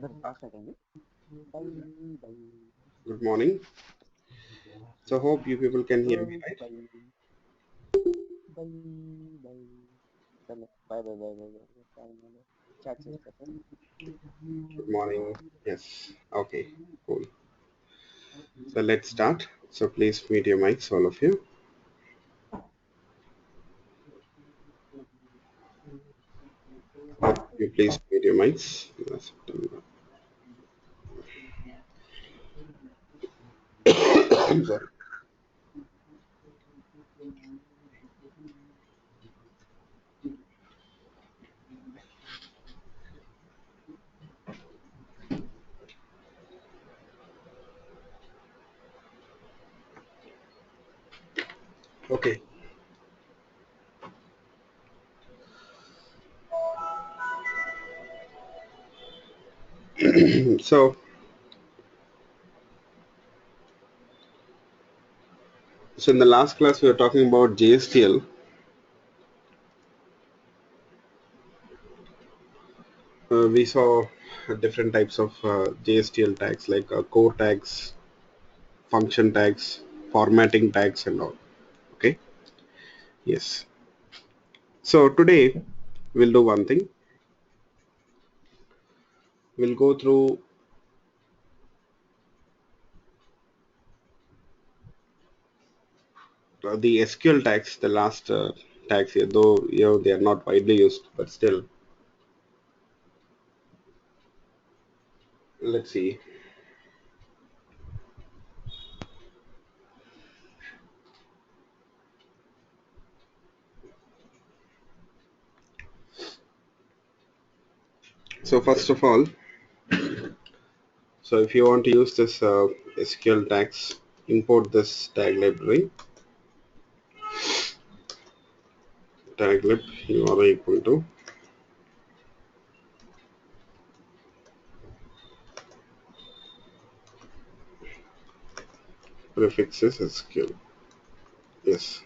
Good morning. So hope you people can hear me, right? Good morning. Yes. Okay. Cool. So let's start. So please mute your mics, all of you. Hope you please mute your mics. I'm sorry. Okay. So in the last class we were talking about JSTL. We saw different types of JSTL tags like core tags, function tags, formatting tags, and all. Okay. Yes. So today we'll do one thing. We'll go through the SQL tags, the last tags here, though they are not widely used, but still, let's see. So first of all, so if you want to use this SQL tags, import this tag library. Tag lib you are equal to prefixes SQL. Yes.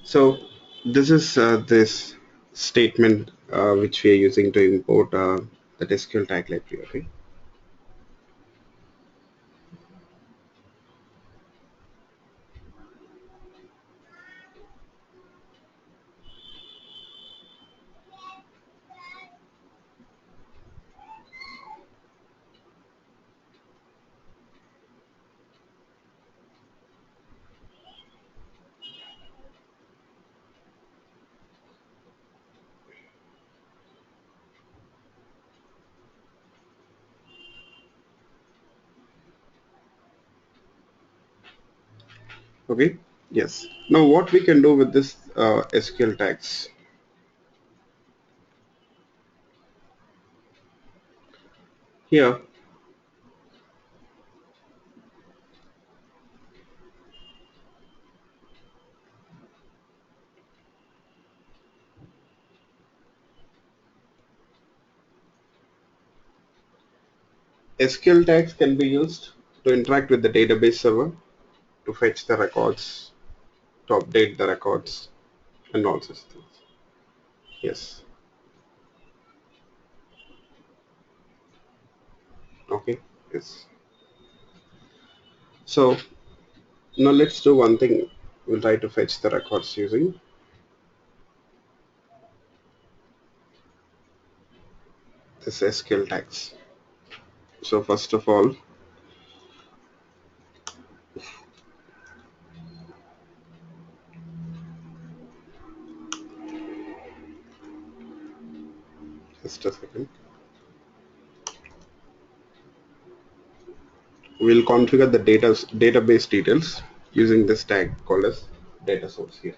So this is this statement which we are using to import that SQL tag library. Okay. Okay. Yes. Now what we can do with this SQL tags? Here SQL tags can be used to interact with the database server, to fetch the records, to update the records, and all such things. Yes. Okay. Yes. So now let's do one thing. We'll try to fetch the records using this SQL tags. So first of all, just a second. We'll configure the database details using this tag called as data source here.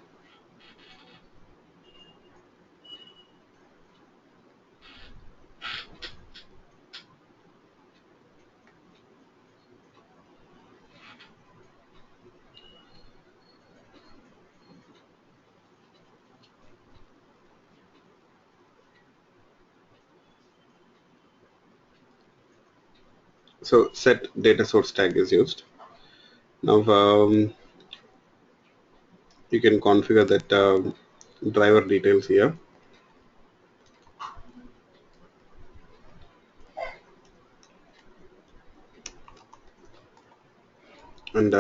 So set data source tag is used. Now you can configure that driver details here, and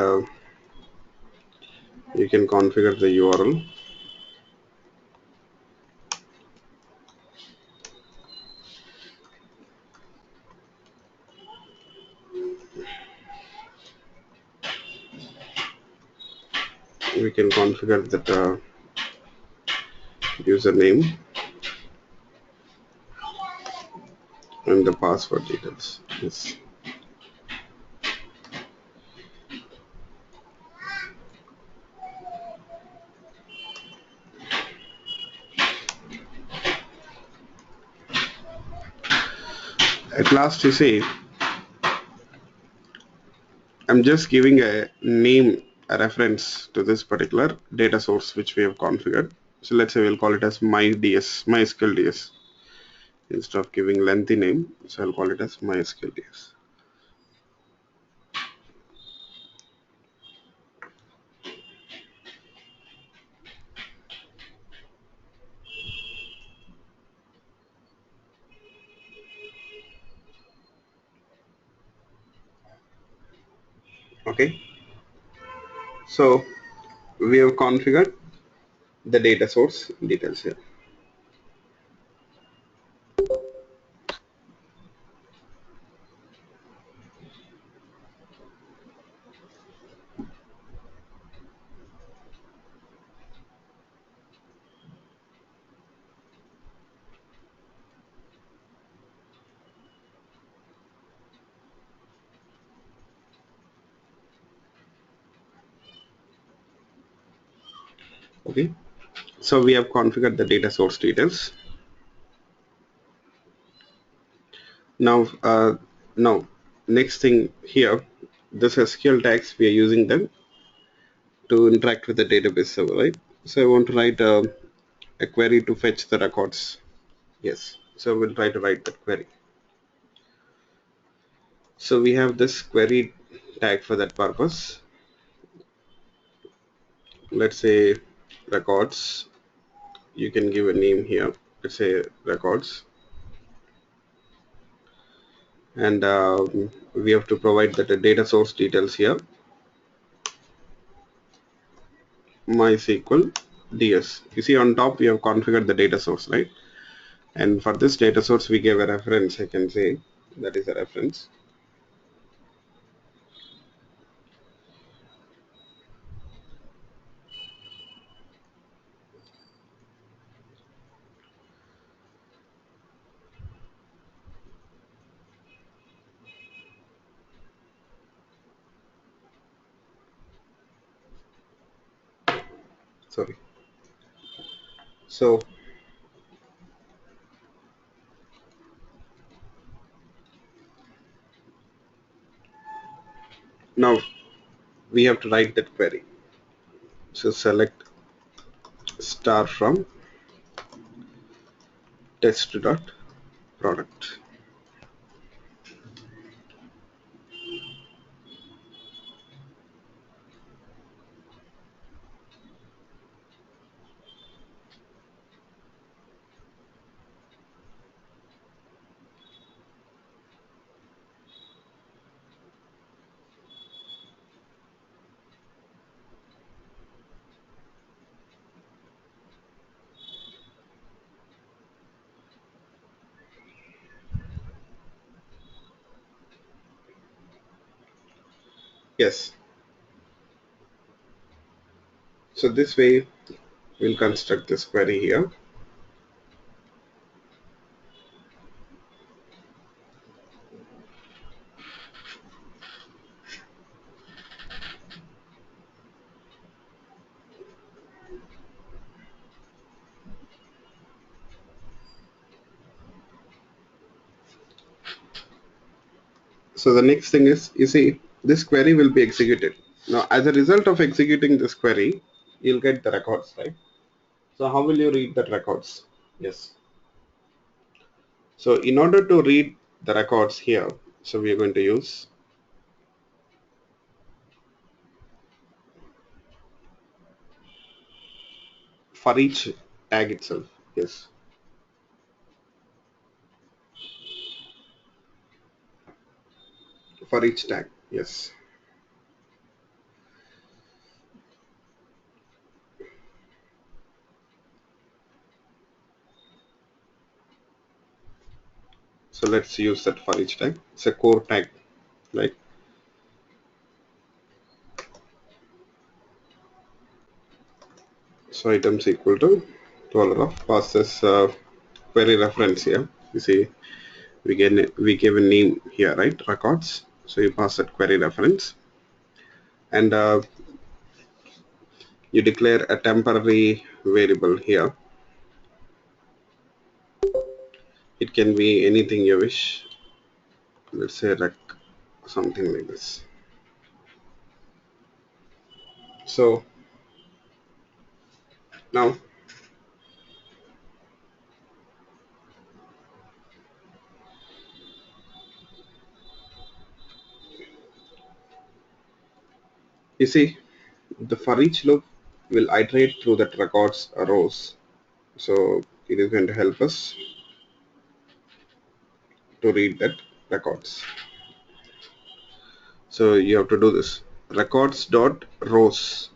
you can configure the URL. We can configure that username and the password details. Yes. At last, you see, I'm just giving a name, a reference to this particular data source which we have configured. So let's say we'll call it as MySQL DS. Instead of giving lengthy name, so I'll call it as MySQL DS. Okay. So we have configured the data source details here. Okay. So we have configured the data source details. Now, now next thing here, this SQL tags, we are using them to interact with the database server, right? So I want to write a query to fetch the records. Yes. So we'll try to write that query. So we have this query tag for that purpose. Let's say records. You can give a name here. Let's say records, and we have to provide that the data source details here. MySQL DS. You see on top we have configured the data source, right? And for this data source we gave a reference. I can say that is a reference. Sorry. So now we have to write that query. So select star from test.product. Yes. So this way we'll construct this query here. So the next thing is, you see, this query will be executed. Now, as a result of executing this query, you'll get the records, right? So how will you read the records? Yes. So in order to read the records here, So we are going to use for each tag itself. Yes, for each tag. Yes. So let's use that for each tag. It's a core tag, right? So items equal to dollar of pass this query reference here. You see, we gave a name here, right? Records. So you pass that query reference, and you declare a temporary variable here. It can be anything you wish. Let's say rec something like this. So now you see the for each loop will iterate through that records rows. So it is going to help us to read that records. So you have to do this records dot rows.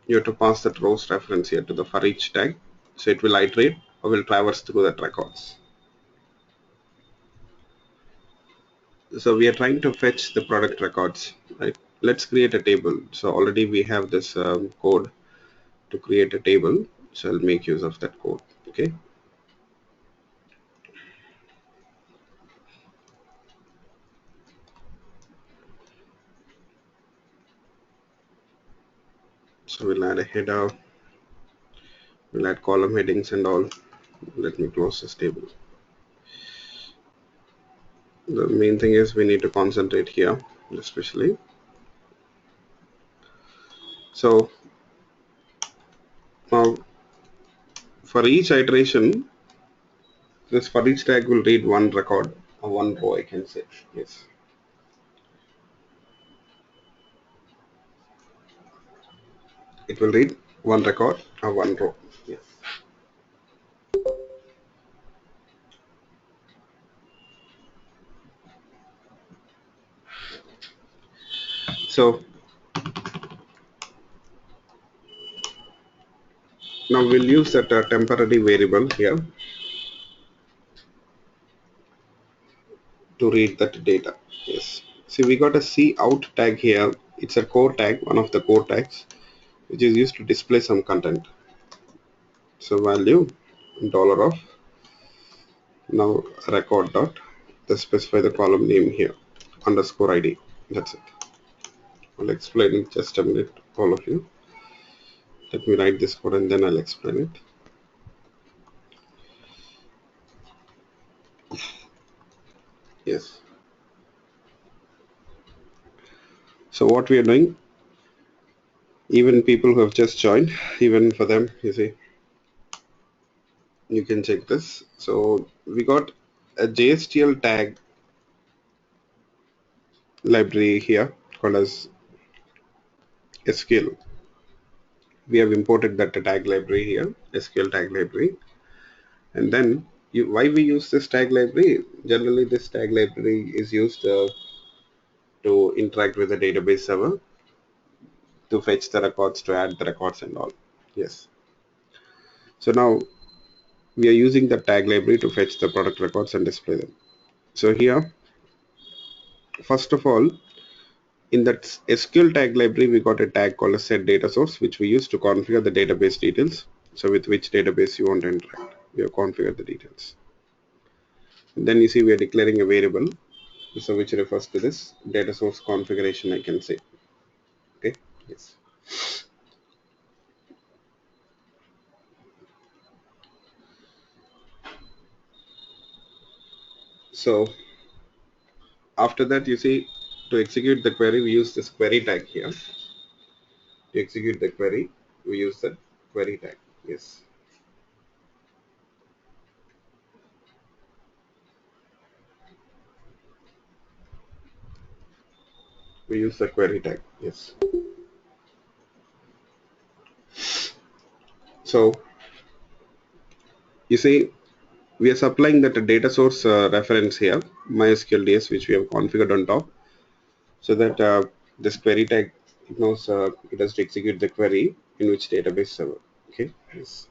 You have to pass that rows reference here to the for each tag. So it will iterate or will traverse through that records. So we are trying to fetch the product records, right? Let's create a table. So already we have this code to create a table. So I'll make use of that code. Okay. So we'll add a header. We'll add column headings and all. Let me close this table. The main thing is we need to concentrate here, especially. So now for each iteration, this for each tag will read one record or one row, I can say. Yes. It will read one record or one row. Yes. So now we'll use that temporary variable here to read that data. Yes. See, we got a C out tag here. It's a core tag, one of the core tags, which is used to display some content. So value dollar of now record dot. Let's specify the column name here underscore ID. That's it. I'll explain in just a minute, all of you. Let me write this code and then I'll explain it. Yes. So what we are doing, even people who have just joined, even for them, you see, you can check this. So we got a JSTL tag library here called as SQL. We have imported that tag library here, SQL tag library. And then why we use this tag library? Generally, this tag library is used to interact with the database server, to fetch the records, to add the records and all. Yes. So now we are using the tag library to fetch the product records and display them. So here, first of all, in that SQL tag library, we got a tag called a set data source, which we use to configure the database details. So with which database you want to interact, we have configured the details. And then you see we are declaring a variable, so which refers to this data source configuration, I can say. Okay. Yes. So after that, you see, to execute the query, we use this query tag here. To execute the query, we use the query tag. Yes. We use the query tag. Yes. So you see, we are supplying that data source reference here, MySQL DS, which we have configured on top, so that this query tag, it knows it has to execute the query in which database server. Okay. Yes.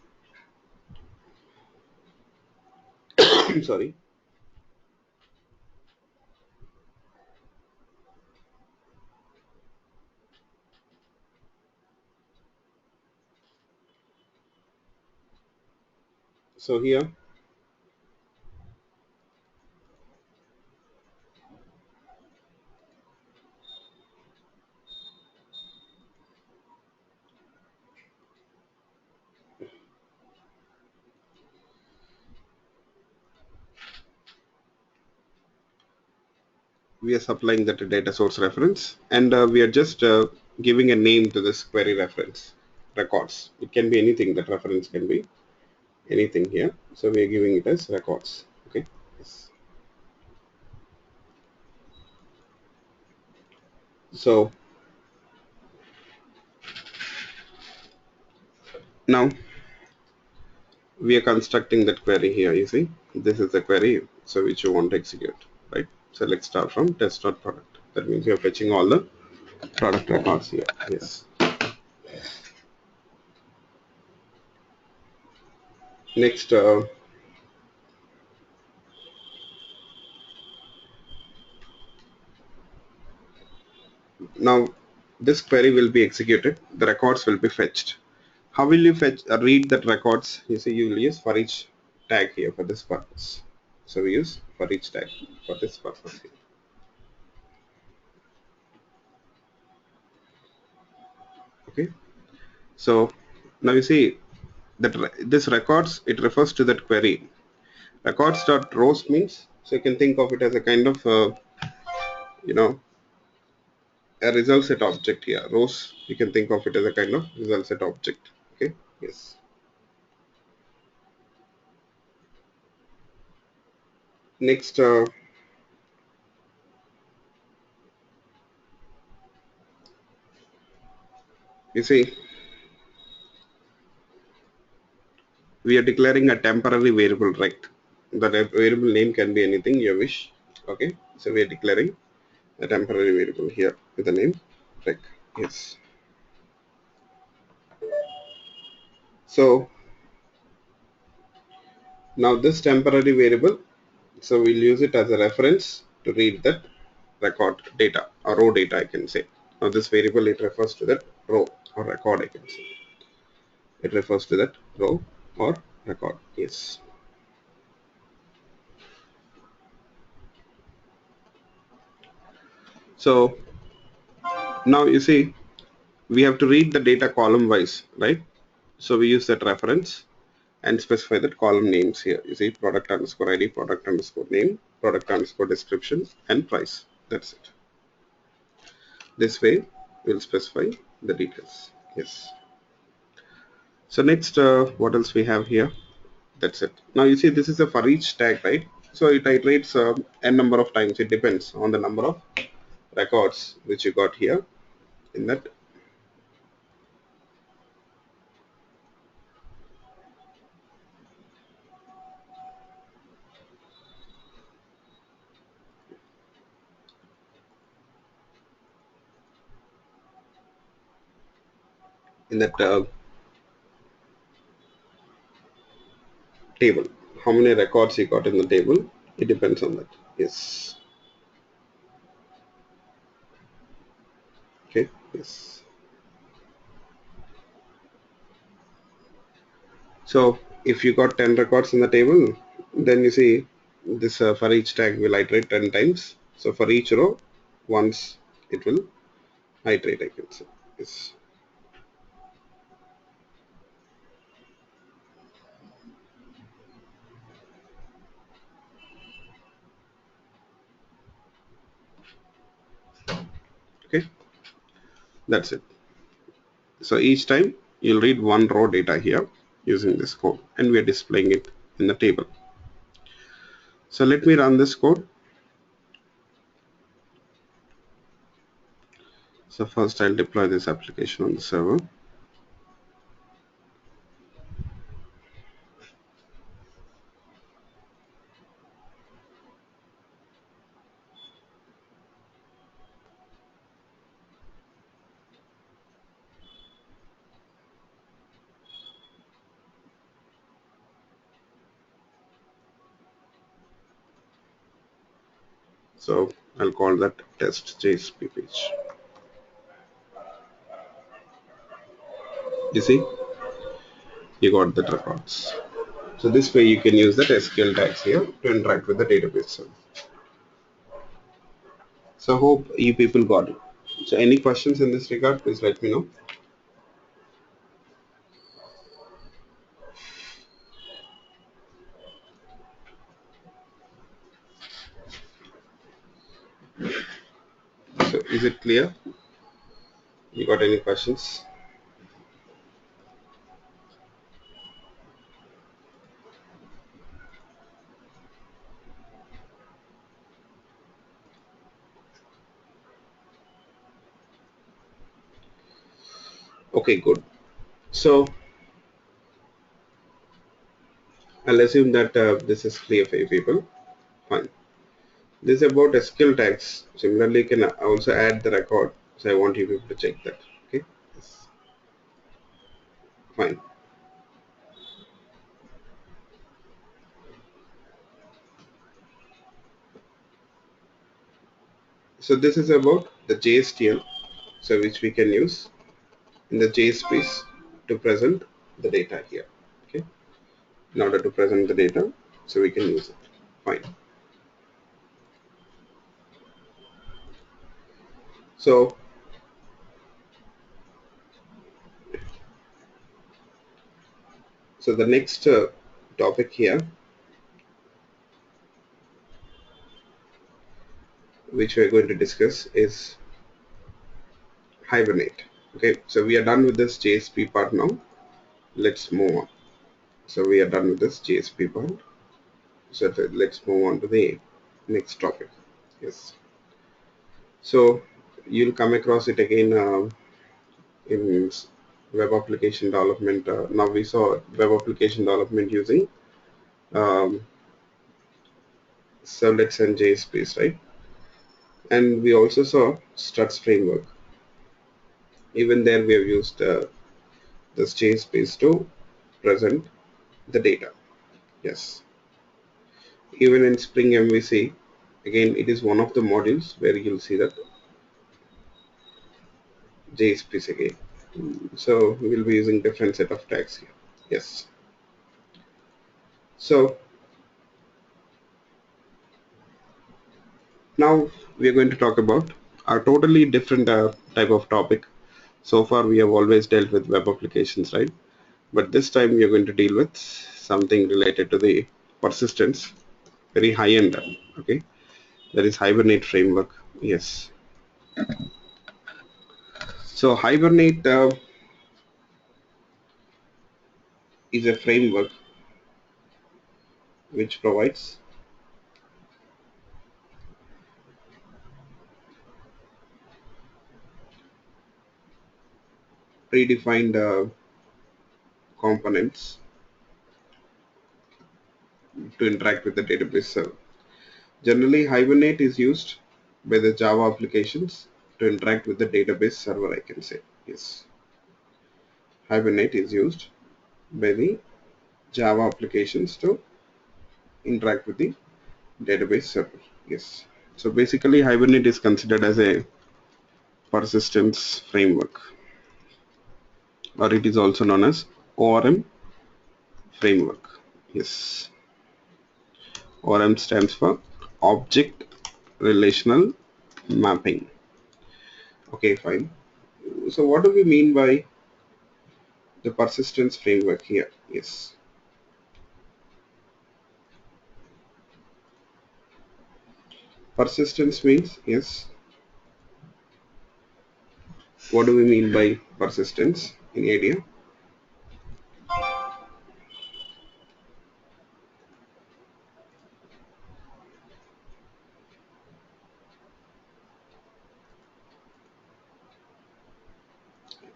I'm sorry. So here we are supplying that data source reference, and we are just giving a name to this query reference records. It can be anything. That reference can be anything here, so we are giving it as records. Okay. Yes. So now we are constructing that query here. You see, this is the query, so which you want to execute, right? So let's start from test.product. That means you're fetching all the product records here. Yes. Next, now this query will be executed. The records will be fetched. How will you fetch read that records? You see, you will use for each tag here for this purpose. So we use for each tag for this purpose here. Okay. So now you see that this records, it refers to that query. Records.rows means, so you can think of it as a kind of you know, a result set object here. Rows, you can think of it as a kind of result set object. Okay. Yes. Next, you see, we are declaring a temporary variable rect. The variable name can be anything you wish. Okay. So we are declaring a temporary variable here with the name rec. Yes. So now this temporary variable, so we'll use it as a reference to read that record data or row data, I can say. Now this variable, it refers to that row or record, I can say. It refers to that row or record. Yes. So now you see, we have to read the data column wise, right? So we use that reference and specify that column names here. You see, product underscore ID, product underscore name, product underscore description, and price. That's it. This way we'll specify the details. Yes. So next, what else we have here? That's it. Now you see, this is a for each tag, right? So it iterates n number of times. It depends on the number of records which you got here in that table. How many records you got in the table? It depends on that. Yes. Okay. Yes. So if you got 10 records in the table, then you see this for each tag will iterate 10 times. So for each row, once it will iterate, I can say. Yes. Okay. That's it. So each time you'll read one row data here using this code, and we are displaying it in the table. So let me run this code. So first I'll deploy this application on the server. So I'll call that test JSP page. You see, you got the records. So this way you can use that SQL tags here to interact with the database server. So hope you people got it. So any questions in this regard, please let me know. So is it clear? You got any questions? Okay, good. So I'll assume that this is clear for you people. Fine. This is about SQL tags. Similarly, you can also add the record. So I want you people to check that. Okay. Yes. Fine. So this is about the JSTL, so which we can use in the JSPs to present the data here. Okay. In order to present the data, so we can use it. Fine. So the next topic here, which we are going to discuss, is Hibernate. Okay, so we are done with this JSP part now. Let's move on. So we are done with this JSP part. So let's move on to the next topic. Yes. So you'll come across it again in web application development. Now we saw web application development using um, servlets and JSPs, right? And we also saw struts framework. Even there we have used this JSPs to present the data. Yes. Even in Spring MVC, again, it is one of the modules where you'll see that JSPs again. So we'll be using different set of tags here. Yes. So now we are going to talk about a totally different type of topic. So far we have always dealt with web applications, right? But this time we are going to deal with something related to the persistence, very high end. Okay, that is Hibernate framework. Yes. So Hibernate is a framework which provides predefined components to interact with the database server. Generally, Hibernate is used by the Java applications to interact with the database server, I can say. Yes. Hibernate is used by the Java applications to interact with the database server. Yes. So basically, Hibernate is considered as a persistence framework, or it is also known as ORM framework. Yes. ORM stands for Object Relational Mapping. Okay, fine. So what do we mean by the persistence framework here? Yes. Persistence means, yes. What do we mean by persistence? Any idea?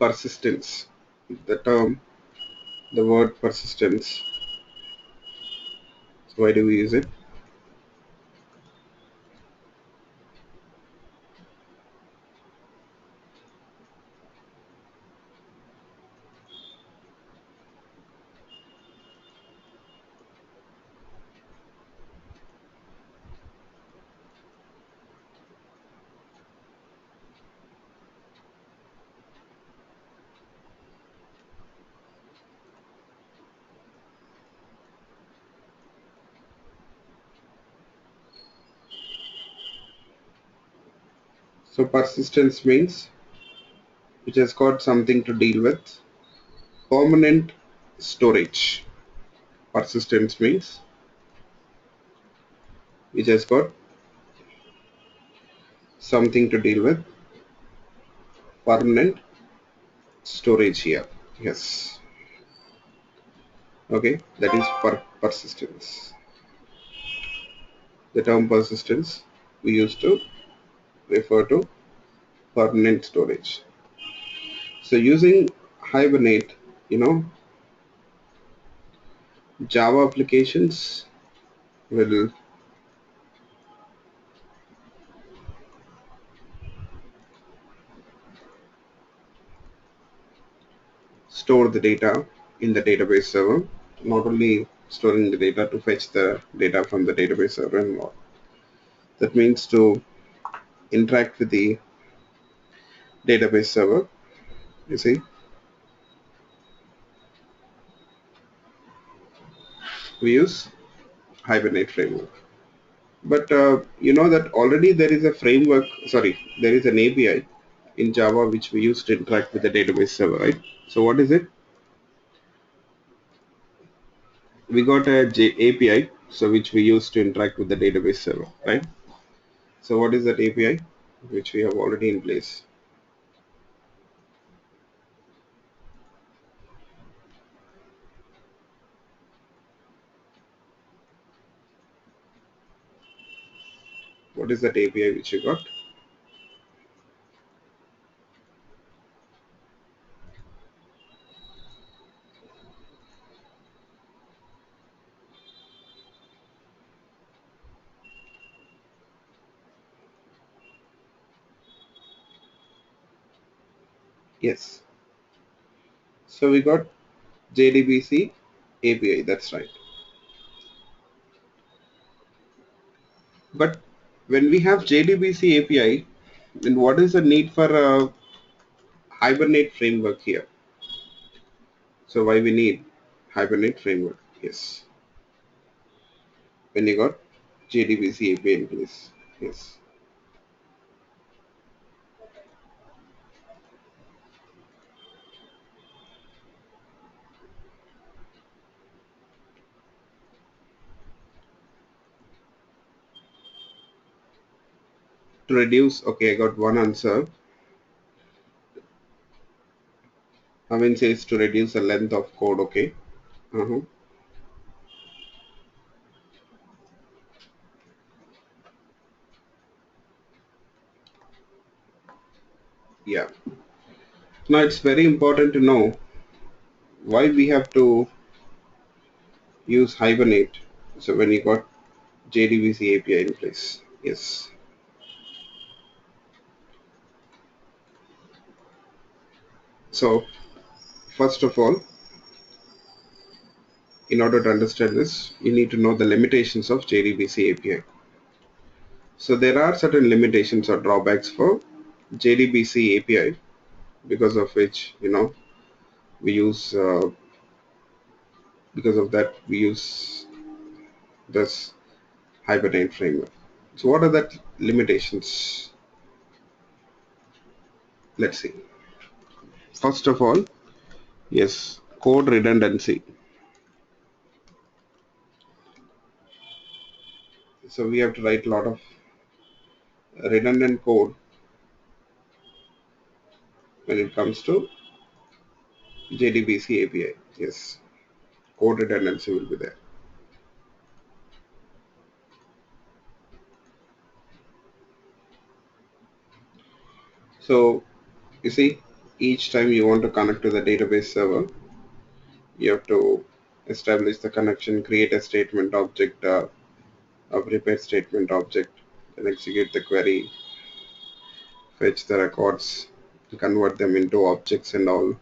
persistence. The term, the word persistence. So why do we use it? So persistence means which has got something to deal with permanent storage. Persistence means which has got something to deal with permanent storage here. Yes. Okay, that is persistence. The term persistence we use to refer to permanent storage. So using Hibernate, you know, Java applications will store the data in the database server, not only storing the data to fetch the data from the database server and all. That means to interact with the database server, you see, we use Hibernate framework. But you know that already there is a framework, sorry, there is an API in Java which we use to interact with the database server, right? So what is it? We got a API, so which we use to interact with the database server, right? So what is that API which we have already in place? What is that API which you got? Yes. So we got JDBC API, that's right. But when we have JDBC API, then what is the need for a Hibernate framework here? So why we need Hibernate framework? Yes. When you got JDBC API in place. Yes. To reduce, okay, I got one answer. Having says to reduce the length of code, okay. Uh-huh. Yeah. Now it's very important to know why we have to use Hibernate. So when you got JDBC API in place. Yes. So first of all, in order to understand this, you need to know the limitations of JDBC API. So there are certain limitations or drawbacks for JDBC API because of which, you know, we use because of that we use this Hibernate framework. So what are the limitations? Let's see. First of all, yes, code redundancy. So we have to write a lot of redundant code when it comes to JDBC API. Yes, code redundancy will be there. So you see, each time you want to connect to the database server, you have to establish the connection, create a statement object, a prepared statement object, and execute the query, fetch the records, convert them into objects and all.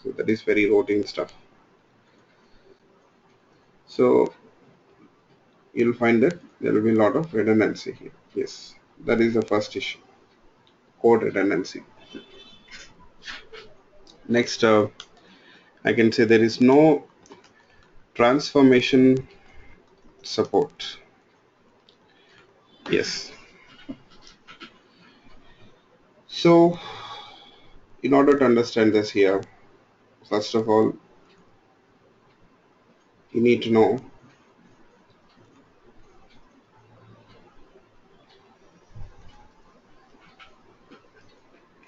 So that is very routine stuff. So you'll find that there will be a lot of redundancy here. Yes, that is the first issue, code redundancy. Next, I can say there is no transformation support. Yes. So in order to understand this here, first of all, you need to know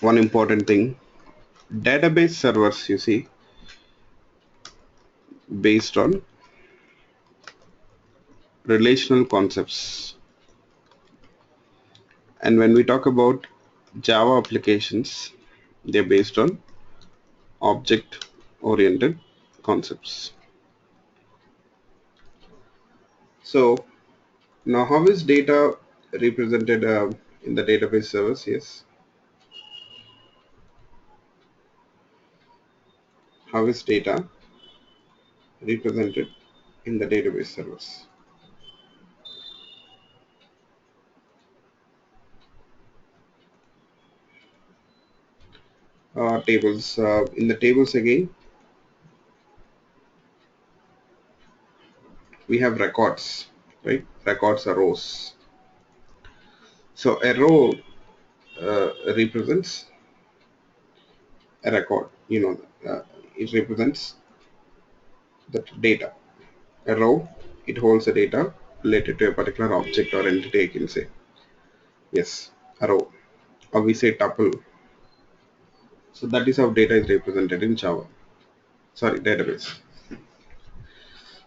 one important thing. Database servers, you see, based on relational concepts. And when we talk about Java applications, they're based on object oriented concepts. So now how is data represented in the database servers? Yes. How is data represented in the database servers? Tables. In the tables again, we have records, right? Records are rows. So a row represents a record. It represents the data. A row, it holds the data related to a particular object or entity, I can say. Yes, a row. Or we say tuple. So that is how data is represented in Java. Sorry, database.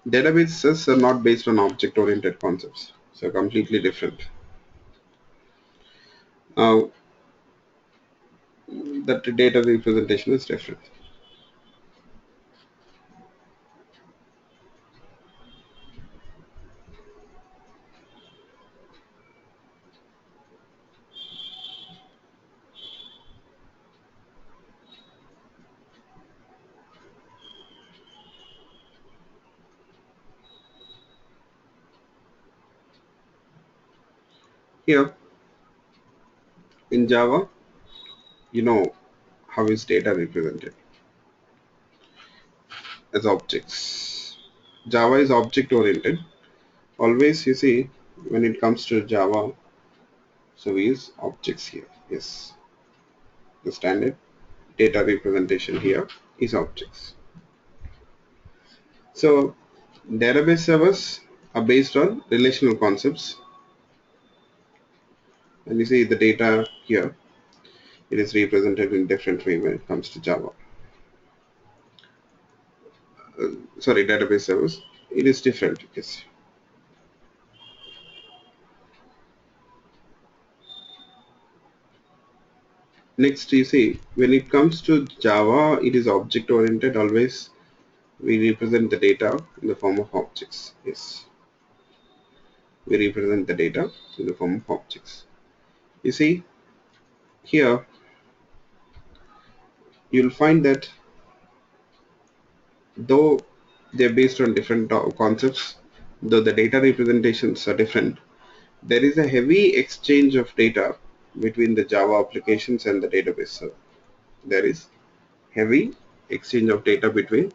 Databases are not based on object-oriented concepts. So completely different. Now, that data representation is different. Here in Java, you know how is data represented as objects. Java is object oriented. Always you see when it comes to Java, so we use objects here. Yes, the standard data representation here is objects. So database servers are based on relational concepts, and you see the data here, it is represented in different way when it comes to Java. Sorry, database servers, it is different. Yes. Next, you see when it comes to Java, it is object oriented. Always we represent the data in the form of objects. Yes, we represent the data in the form of objects. You see here, you'll find that though they're based on different concepts, though the data representations are different, there is a heavy exchange of data between the Java applications and the database server. There is heavy exchange of data between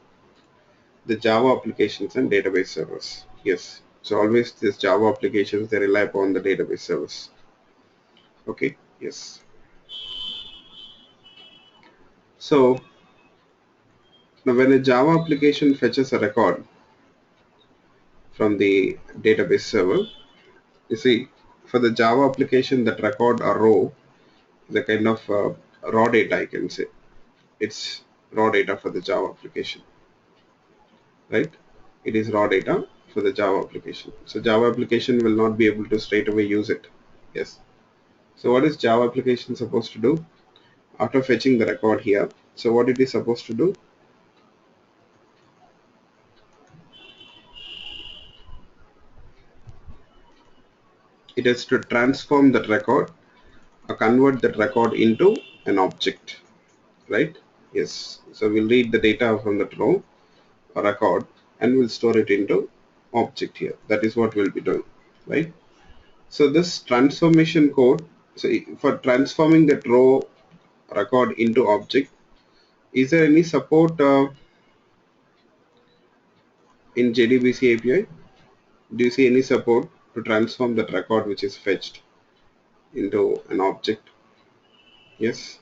the Java applications and database servers. Yes. So always these Java applications, they rely upon the database servers. Okay. Yes. So now when a Java application fetches a record from the database server, you see for the Java application that record or row is a kind of raw data, I can say. It's raw data for the Java application, right? It is raw data for the Java application. So Java application will not be able to straight away use it. Yes. So what is Java application supposed to do? after fetching the record here. So what it is supposed to do, it is to transform that record or convert that record into an object, right? Yes. So we'll read the data from that row or record and we'll store it into object here. That is what we'll be doing, right? So this transformation code, so for transforming that row record into object, is there any support in JDBC API? Do you see any support to transform that record which is fetched into an object? Yes.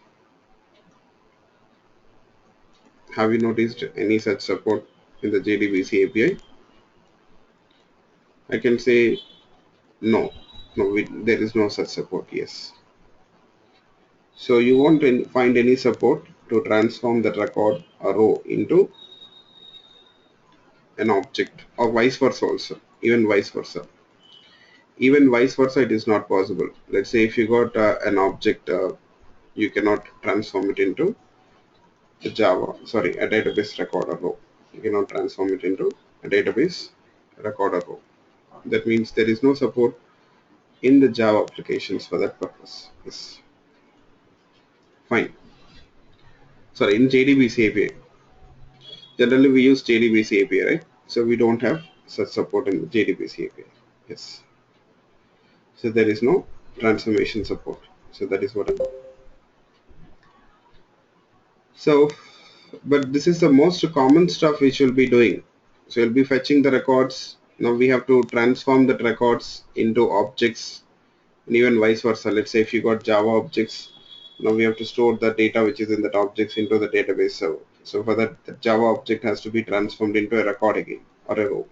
Have you noticed any such support in the JDBC API? I can say no. No, there is no such support. Yes. So you won't find any support to transform that record or row into an object, or vice versa also. Even vice versa, it is not possible. Let's say if you got an object, you cannot transform it into a database recorder row. You cannot transform it into a database recorder row. That means there is no support in the Java applications for that purpose. Yes, fine. Sorry, in JDBC API. Generally, we use JDBC API, right? So we don't have such support in the JDBC API. Yes. So there is no transformation support. So that is what. So, but this is the most common stuff which we'll be doing. So we'll be fetching the records. Now we have to transform the records into objects, and even vice versa. Let's say if you got Java objects, now we have to store the data which is in that objects into the database server. So for that, the Java object has to be transformed into a record again or a row.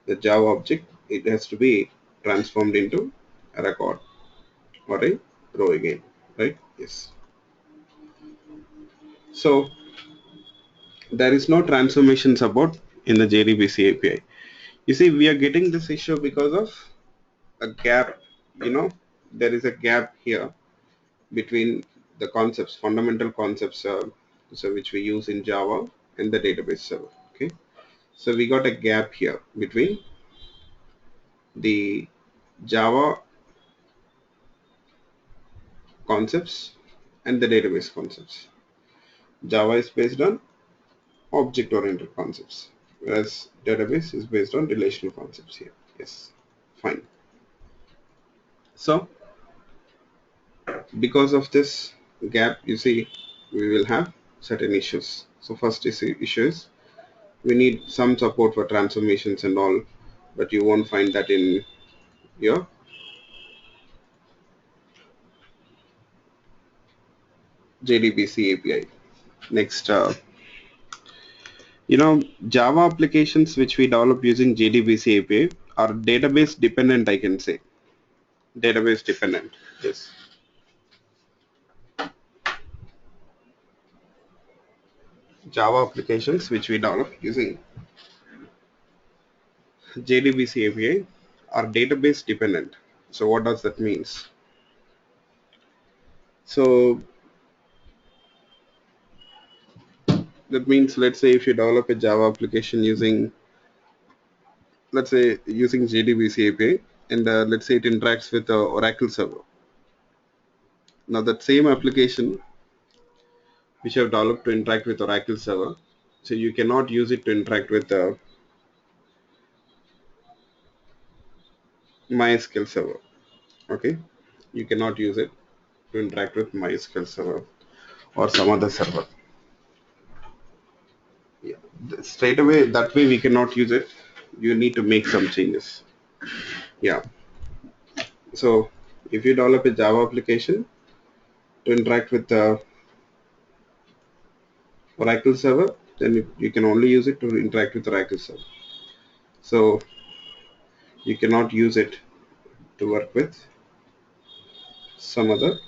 The Java object, it has to be transformed into a record or a row again, right? Yes. So there is no transformation support in the JDBC API. You see, we are getting this issue because of a gap. You know, there is a gap here between the concepts, fundamental concepts, so which we use in Java and the database server. Okay, so we got a gap here between the Java concepts and the database concepts. Java is based on object-oriented concepts, whereas database is based on relational concepts here. Yes, fine. So because of this gap, you see, we will have certain issues. So first issue is we need some support for transformations and all, but you won't find that in your JDBC API. Next, Java applications which we develop using JDBC API are database dependent, I can say. Database dependent. Yes. Java applications which we develop using JDBC API are database dependent. So what does that means? So that means, let's say if you develop a Java application using, let's say using JDBC API, and let's say it interacts with the Oracle server. Now that same application which you have developed to interact with Oracle server, so you cannot use it to interact with the MySQL server. Okay, you cannot use it to interact with MySQL server or some other server. Yeah, straight away that way we cannot use it. You need to make some changes. Yeah. So if you develop a Java application to interact with the Oracle server, then you can only use it to interact with Oracle server. So you cannot use it to work with some other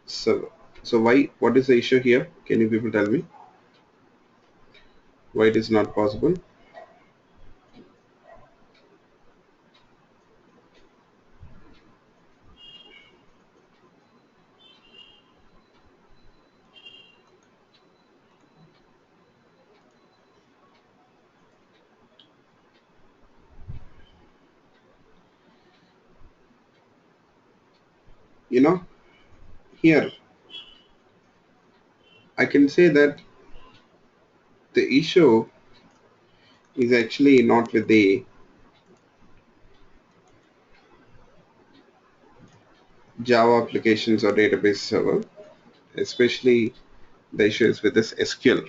server. So why? What is the issue here? Can you people tell me why it is not possible? You know, here I can say that the issue is actually not with the Java applications or database server, especially the issue is with this SQL,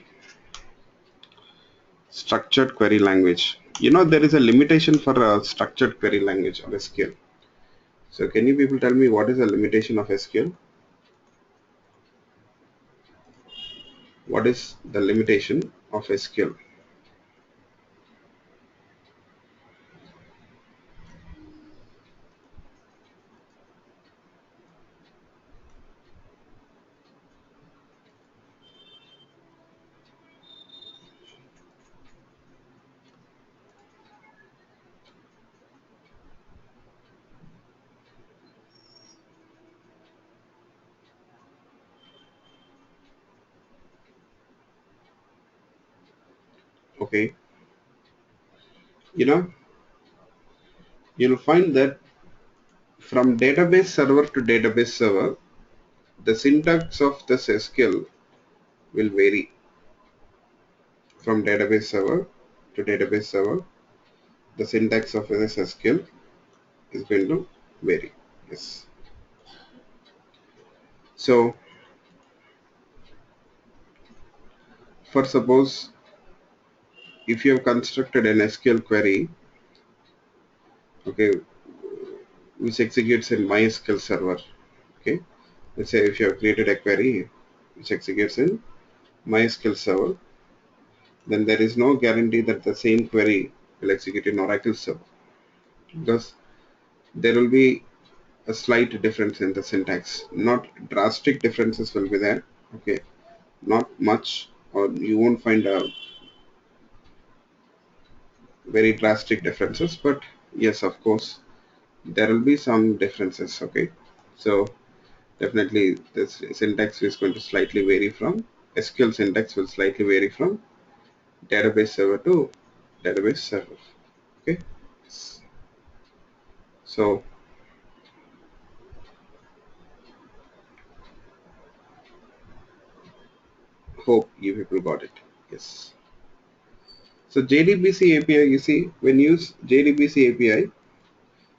structured query language. There is a limitation for a structured query language or SQL. So can you people tell me what is the limitation of SQL? What is the limitation of SQL? Okay, you know, you'll find that from database server to database server, the syntax of this SQL will vary from database server to database server. The syntax of this SQL is going to vary. Yes. So, for suppose if you have constructed an SQL query, okay, which executes in MySQL server, okay, let's say if you have created a query which executes in MySQL server, then there is no guarantee that the same query will execute in Oracle server, because there will be a slight difference in the syntax. Not drastic differences will be there, okay, not much, or you won't find a very drastic differences, but yes, of course, there will be some differences, okay. So definitely this syntax is going to slightly vary from SQL syntax will slightly vary from database server to database server, okay. So hope you people got it. Yes. So JDBC API, you see, when you use JDBC API,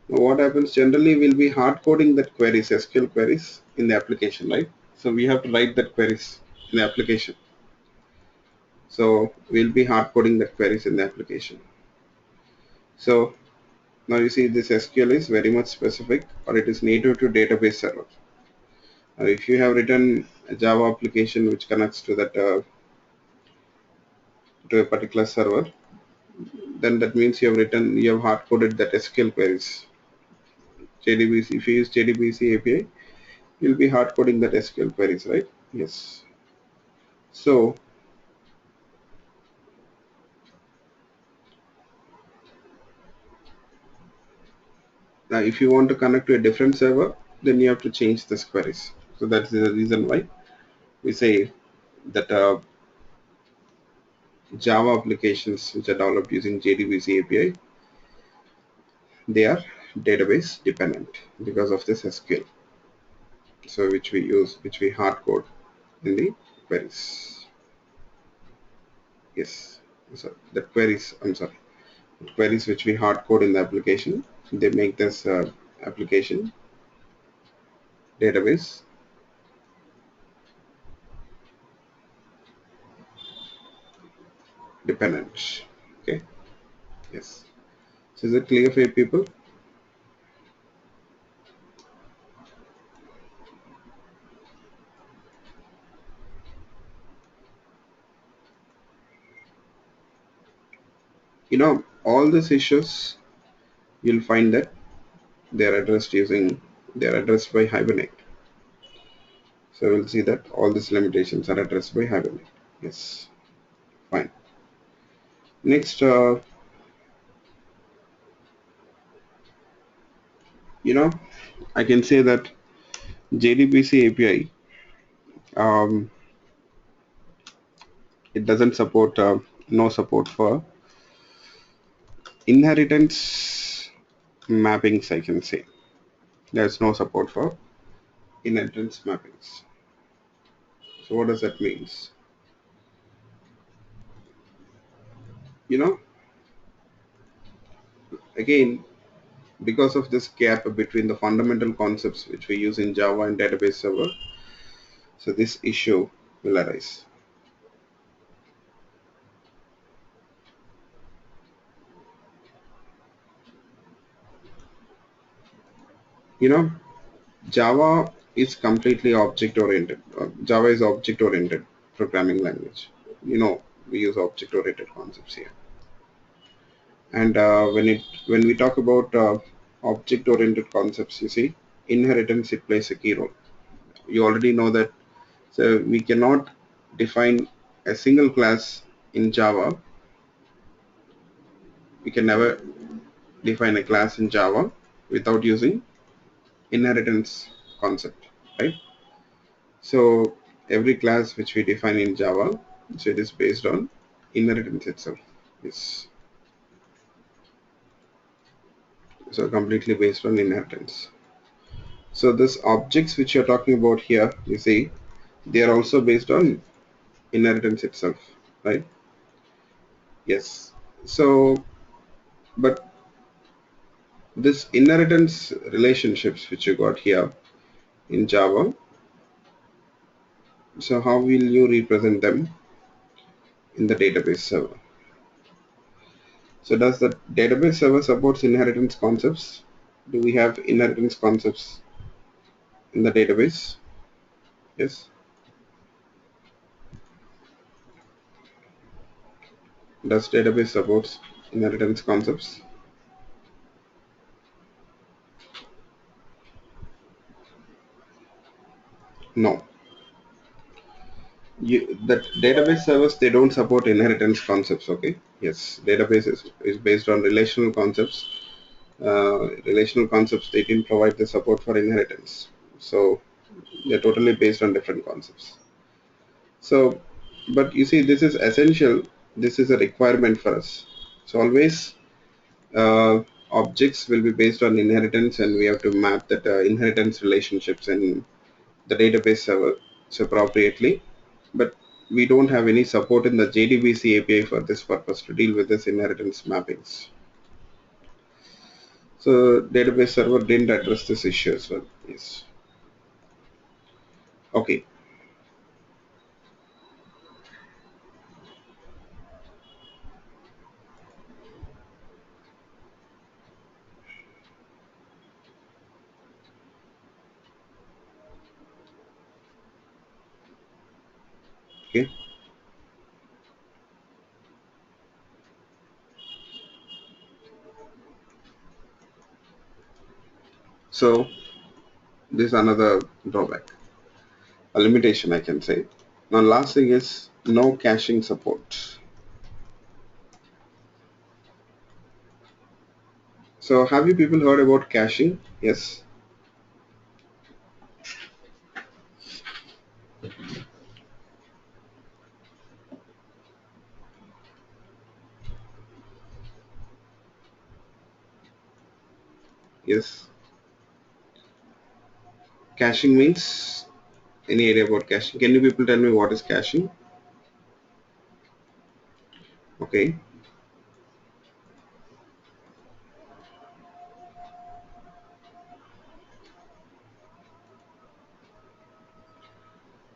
what happens generally will be hard coding that queries, SQL queries in the application, right? So we have to write that queries in the application. So we'll be hard coding that queries in the application. So now you see this SQL is very much specific, or it is native to database server. Now if you have written a Java application which connects to that to a particular server, then that means you have hard coded that SQL queries. JDBC, if you use JDBC API, you'll be hard coding that SQL queries, right? Yes. So now if you want to connect to a different server, then you have to change this queries. So that's the reason why we say that Java applications which are developed using JDBC API, they are database dependent because of this SQL. So which we hard code in the queries. Yes. So the queries, I'm sorry, queries which we hard code in the application, they make this application database dependent. Okay. Yes. So is it clear for you people? All these issues you'll find that they're addressed by Hibernate. So we'll see that all these limitations are addressed by Hibernate. Yes. Fine. Next, you know, I can say that JDBC API, it doesn't support, no support for inheritance mappings, I can say. There's no support for inheritance mappings. So what does that means? You know, again, because of this gap between the fundamental concepts which we use in Java and database server, so this issue will arise. You know, Java is completely object oriented. Java is object oriented programming language. You know, we use object oriented concepts here. And when we talk about object oriented concepts, you see, inheritance, it plays a key role. You already know that. So we cannot define a single class in Java. We can never define a class in Java without using inheritance concept, right? So every class which we define in Java, so it is based on inheritance itself. Yes. So completely based on inheritance. So this objects which you're talking about here, you see, they are also based on inheritance itself, right? Yes. So, but this inheritance relationships which you got here in Java, so how will you represent them in the database server? So does the database server supports inheritance concepts? Do we have inheritance concepts in the database? Yes. Does database supports inheritance concepts? No. That database servers, they don't support inheritance concepts. Okay. Yes. Database is based on relational concepts. Relational concepts, they didn't provide the support for inheritance. So they're totally based on different concepts. So, but you see, this is essential. This is a requirement for us. So always objects will be based on inheritance, and we have to map that inheritance relationships in the database server so appropriately. But we don't have any support in the JDBC API for this purpose to deal with this inheritance mappings. So database server didn't address this issue as well. Yes. Okay. Okay. So this is another drawback, a limitation I can say. Now last thing is no caching support. So have you people heard about caching? Yes. Yes. Caching means, any idea about caching? Can you people tell me what is caching? Okay.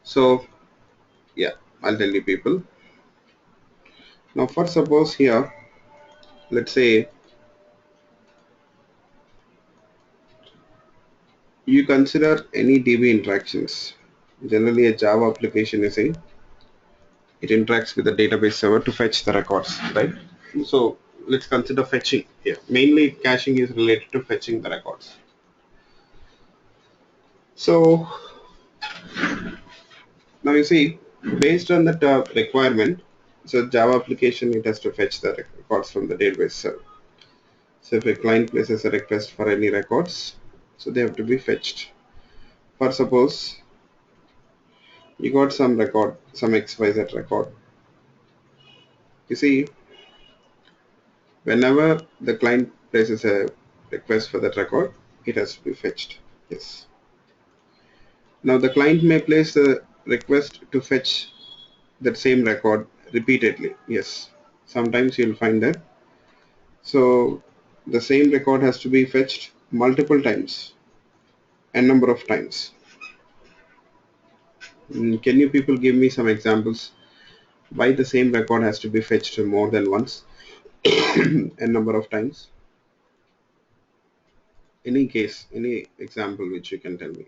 So yeah, I'll tell you people. Now for suppose here, let's say you consider any DB interactions. Generally a Java application is saying it interacts with the database server to fetch the records, right? So let's consider fetching here. Mainly caching is related to fetching the records. So now you see, based on that requirement, so Java application, it has to fetch the records from the database server. So if a client places a request for any records, so they have to be fetched. For suppose you got some record, some XYZ record. You see, whenever the client places a request for that record, it has to be fetched. Yes. Now the client may place a request to fetch that same record repeatedly. Yes, sometimes you'll find that. So the same record has to be fetched multiple times, n number of times. Can you people give me some examples why the same record has to be fetched more than once, n number of times? Any case, any example which you can tell me.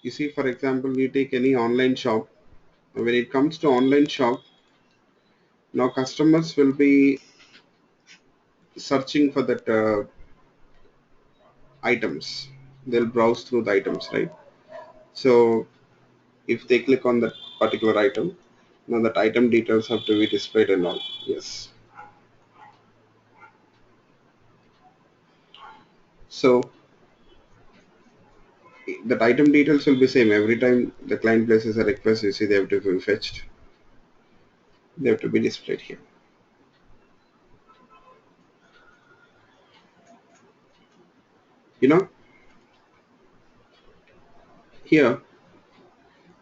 You see, for example, you take any online shop. When it comes to online shop, now customers will be searching for that items. They'll browse through the items, right? So if they click on that particular item, now that item details have to be displayed and all. Yes. So that item details will be same every time the client places a request. You see, they have to be fetched. They have to be displayed here. You know, here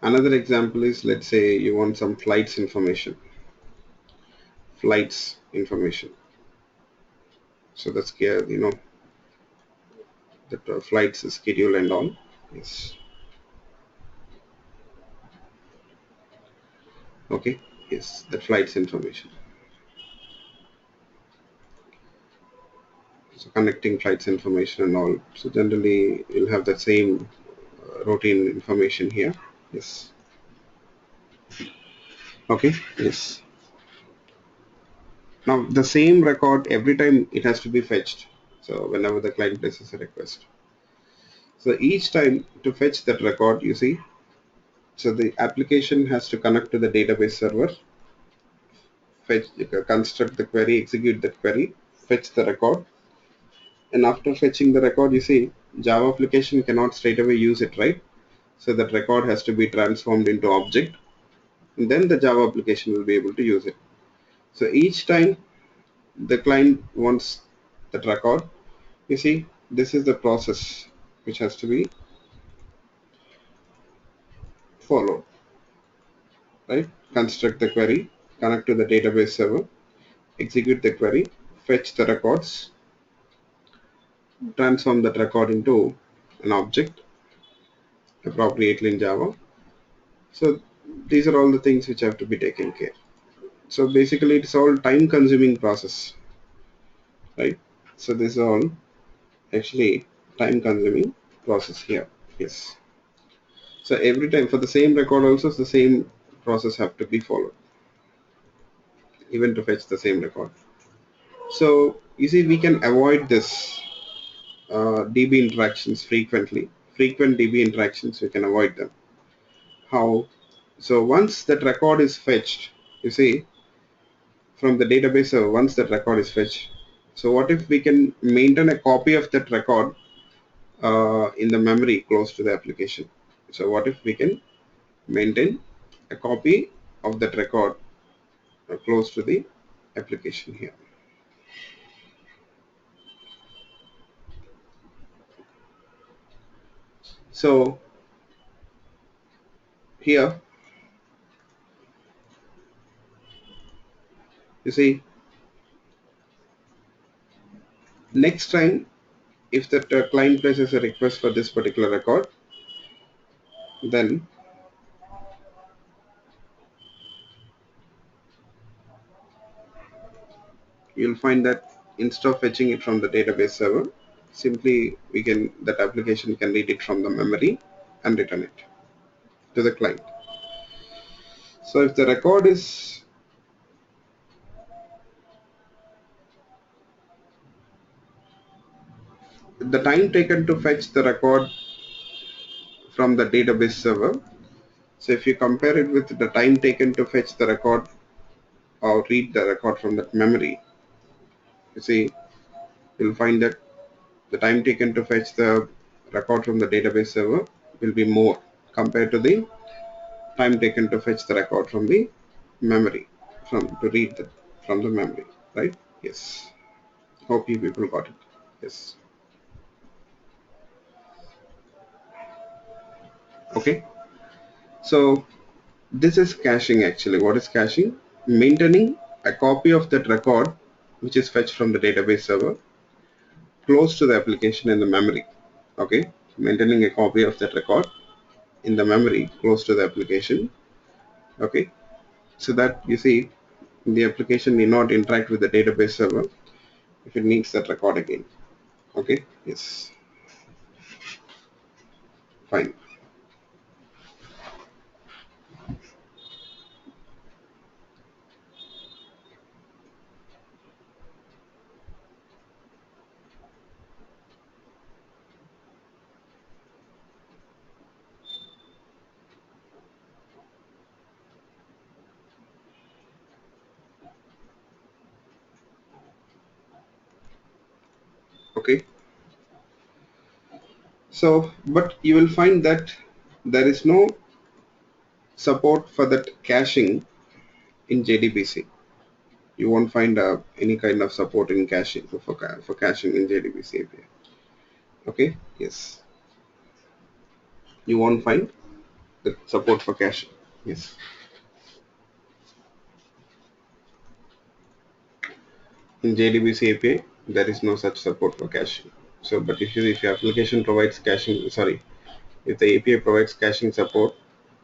another example is, let's say you want some flights information. So that's clear, that flights schedule and all. Yes. Okay. Yes, that flights information. So connecting flights information and all. So generally you'll have the same routine information here. Yes. Okay. Yes. Now the same record every time it has to be fetched. So whenever the client places a request. So each time to fetch that record, you see, so the application has to connect to the database server, fetch, construct the query, execute the query, fetch the record, and after fetching the record, you see, Java application cannot straight away use it, right? So that record has to be transformed into object, and then the Java application will be able to use it. So each time the client wants that record, you see, this is the process which has to be followed, right? Construct the query, connect to the database server, execute the query, fetch the records, transform that record into an object appropriately in Java. So these are all the things which have to be taken care. So basically it's all time consuming process, right? So this is all actually time consuming process here. Yes. So every time for the same record also the same process have to be followed, even to fetch the same record. So you see, we can avoid this DB interactions frequent DB interactions, we can avoid them. How? So once that record is fetched, you see, from the database server, once that record is fetched, so what if we can maintain a copy of that record in the memory close to the application? So what if we can maintain a copy of that record close to the application here? So here you see, next time if the client places a request for this particular record, then you'll find that instead of fetching it from the database server, simply that application can read it from the memory and return it to the client. So if the record is the time taken to fetch the record from the database server, so if you compare it with the time taken to fetch the record or read the record from that memory, you see, you'll find that the time taken to fetch the record from the database server will be more compared to the time taken to fetch the record from the memory, to read from the memory, right? Yes. Hope you people got it. Yes. Okay. So this is caching actually. What is caching? Maintaining a copy of that record which is fetched from the database server close to the application in the memory. Okay. Maintaining a copy of that record in the memory close to the application. Okay. So that you see the application may not interact with the database server if it needs that record again. Okay. Yes. Fine. Okay. So, but you will find that there is no support for that caching in JDBC. You won't find any kind of support in caching for caching in JDBC API. Okay. Yes. You won't find the support for caching. Yes. In JDBC API, there is no such support for caching. So, but if your application provides caching, sorry, if the API provides caching support,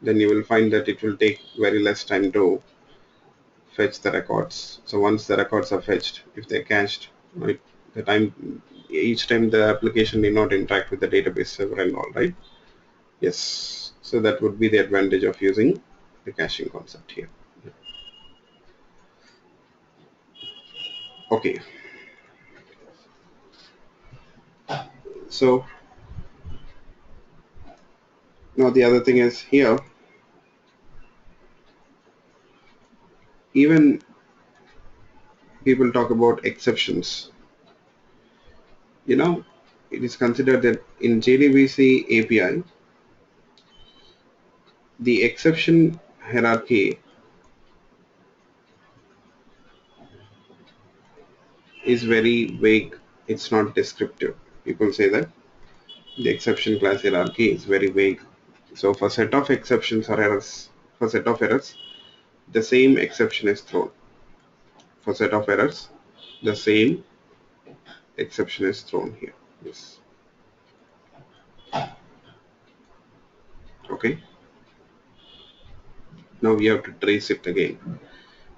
then you will find that it will take very less time to fetch the records. So once the records are fetched, if they're cached, right, the time each time the application need not interact with the database server and all, right? Yes. So that would be the advantage of using the caching concept here. Okay. So now the other thing is here, even people talk about exceptions. You know, it is considered that in JDBC API, the exception hierarchy is very vague. It's not descriptive. People say that the exception class hierarchy is very vague. So for set of exceptions or errors, for set of errors, the same exception is thrown. For set of errors, the same exception is thrown here. Yes. Okay. Now we have to trace it again.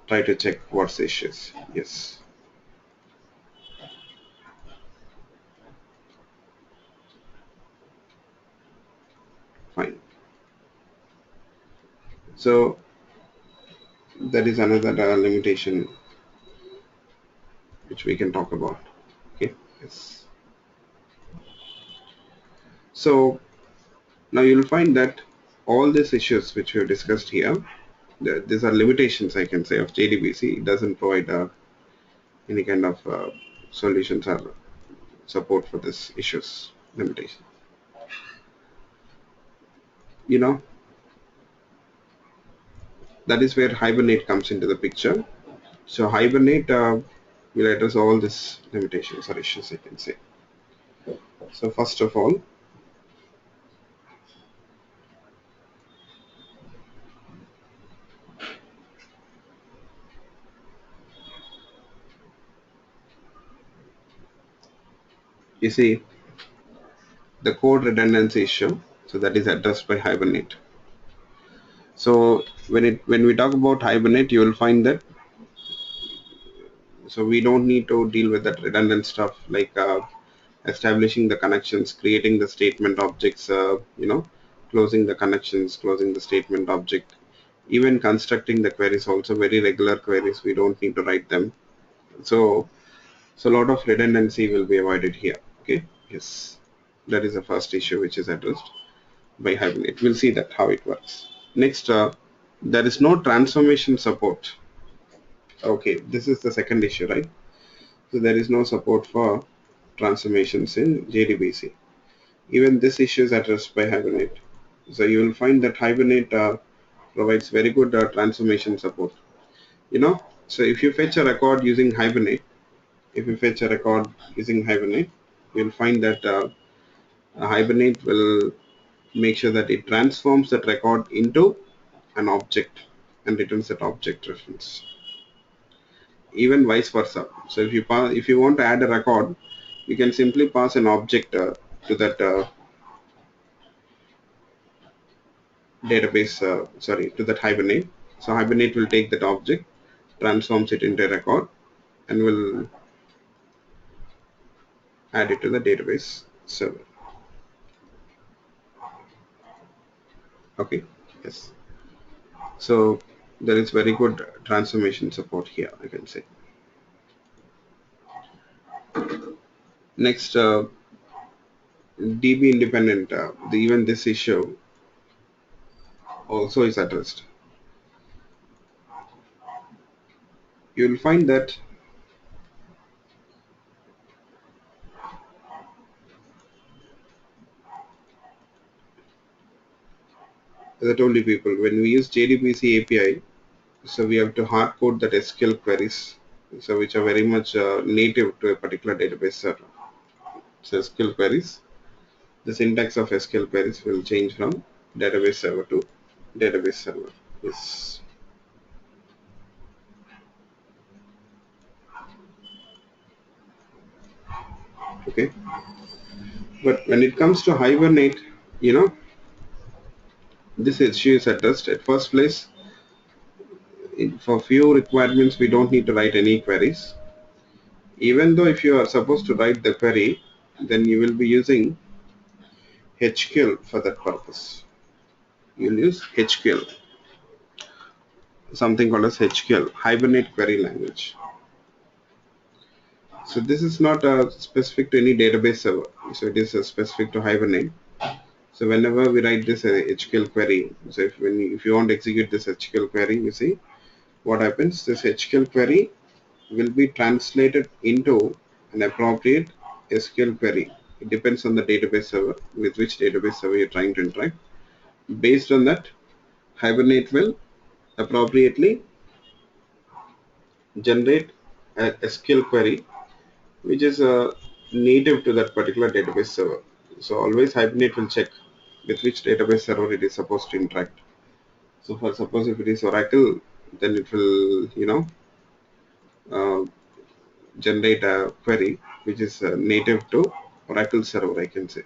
Try to check what's the issues. Yes. Fine. So that is another limitation which we can talk about. Okay. Yes. So now you'll find that all these issues which we have discussed here, these are limitations I can say of JDBC. It doesn't provide any kind of solutions or support for this issues limitation. You know, that is where Hibernate comes into the picture. So Hibernate will address all these limitations or issues I can say. So first of all, you see the code redundancy issue. So that is addressed by Hibernate. So when we talk about Hibernate, you will find that so we don't need to deal with that redundant stuff like establishing the connections, creating the statement objects, closing the connections, closing the statement object, even constructing the queries, also very regular queries, we don't need to write them. So a lot of redundancy will be avoided here. Okay. Yes, that is the first issue which is addressed by Hibernate. We'll see that how it works. Next, there is no transformation support. Okay, this is the second issue, right? So there is no support for transformations in JDBC. Even this issue is addressed by Hibernate. So you will find that Hibernate provides very good transformation support. So if you fetch a record using Hibernate, you'll find that Hibernate will make sure that it transforms that record into an object and returns that object reference. Even vice versa. So if you want to add a record, you can simply pass an object to that database. To that Hibernate. So Hibernate will take that object, transforms it into a record, and will add it to the database server. Okay. Yes. So there is very good transformation support here, I can say. Next, DB independent. Even this issue also is addressed. You will find that as I told you people, when we use JDBC API, so we have to hard code that SQL queries, so which are very much native to a particular database server. So SQL queries, the syntax of SQL queries will change from database server to database server. Yes. Okay. But when it comes to Hibernate, you know, this issue is addressed at first place. For few requirements, we don't need to write any queries. Even though if you are supposed to write the query, then you will be using HQL for that purpose. You'll use HQL, something called as HQL, Hibernate Query Language. So this is not specific to any database server. So it is specific to Hibernate. So whenever we write this HQL query, so if you want to execute this HQL query, you see what happens. This HQL query will be translated into an appropriate SQL query. It depends on the database server, with which database server you're trying to interact. Based on that, Hibernate will appropriately generate a SQL query which is native to that particular database server. So always Hibernate will check with which database server it is supposed to interact. So for suppose if it is Oracle, then it will uh, generate a query which is native to Oracle server, I can say.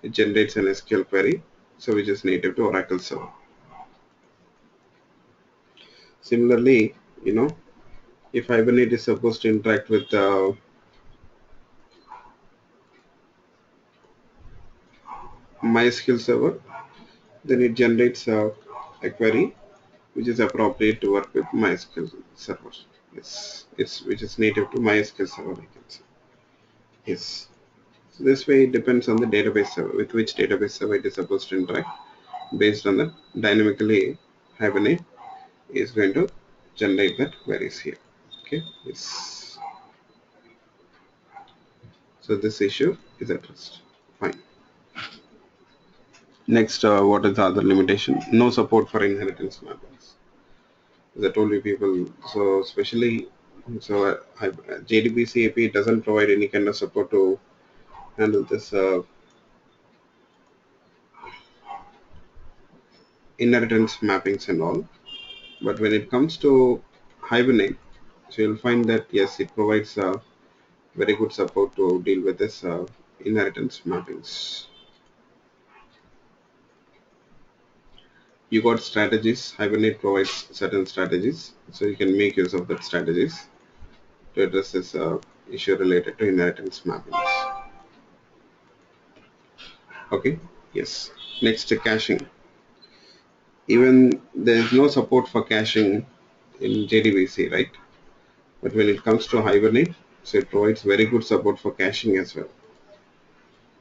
It generates an SQL query, so which is native to Oracle server. Similarly, if Hibernate is supposed to interact with MySQL server, then it generates a query which is appropriate to work with MySQL server. Yes, it's which is native to MySQL server, I can say. Yes. So this way it depends on the database server, with which database server it is supposed to interact. Based on that, dynamically Hibernate is going to generate that queries here. Okay. Yes. So this issue is addressed. Fine. Next, what is the other limitation? No support for inheritance mappings. As I told you people, so especially JDBC API doesn't provide any kind of support to handle this inheritance mappings and all. But when it comes to Hibernate, so you'll find that yes, it provides very good support to deal with this inheritance mappings. You got strategies. Hibernate provides certain strategies, so you can make use of that strategies to address this issue related to inheritance mappings. Okay. Yes. Next, caching. Even there is no support for caching in JDBC, right? But when it comes to Hibernate, so it provides very good support for caching as well.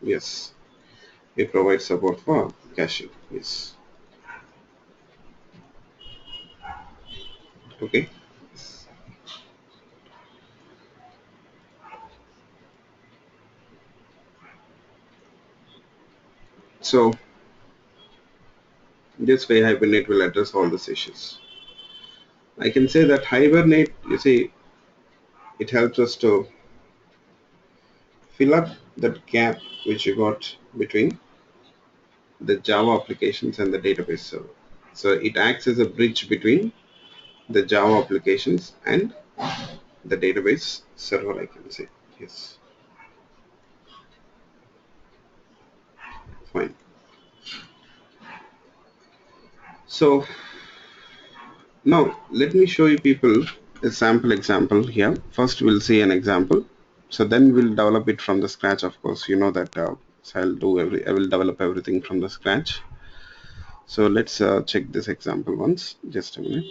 Yes, it provides support for caching. Yes. Okay. So this way Hibernate will address all these issues. I can say that Hibernate, you see, it helps us to fill up that gap which you got between the Java applications and the database server. So it acts as a bridge between the Java applications and the database server, I can say. Yes, fine. So now let me show you people a sample example here. First we'll see an example. So then we'll develop it from the scratch, of course. You know that so I will develop everything from the scratch. So let's check this example once. Just a minute.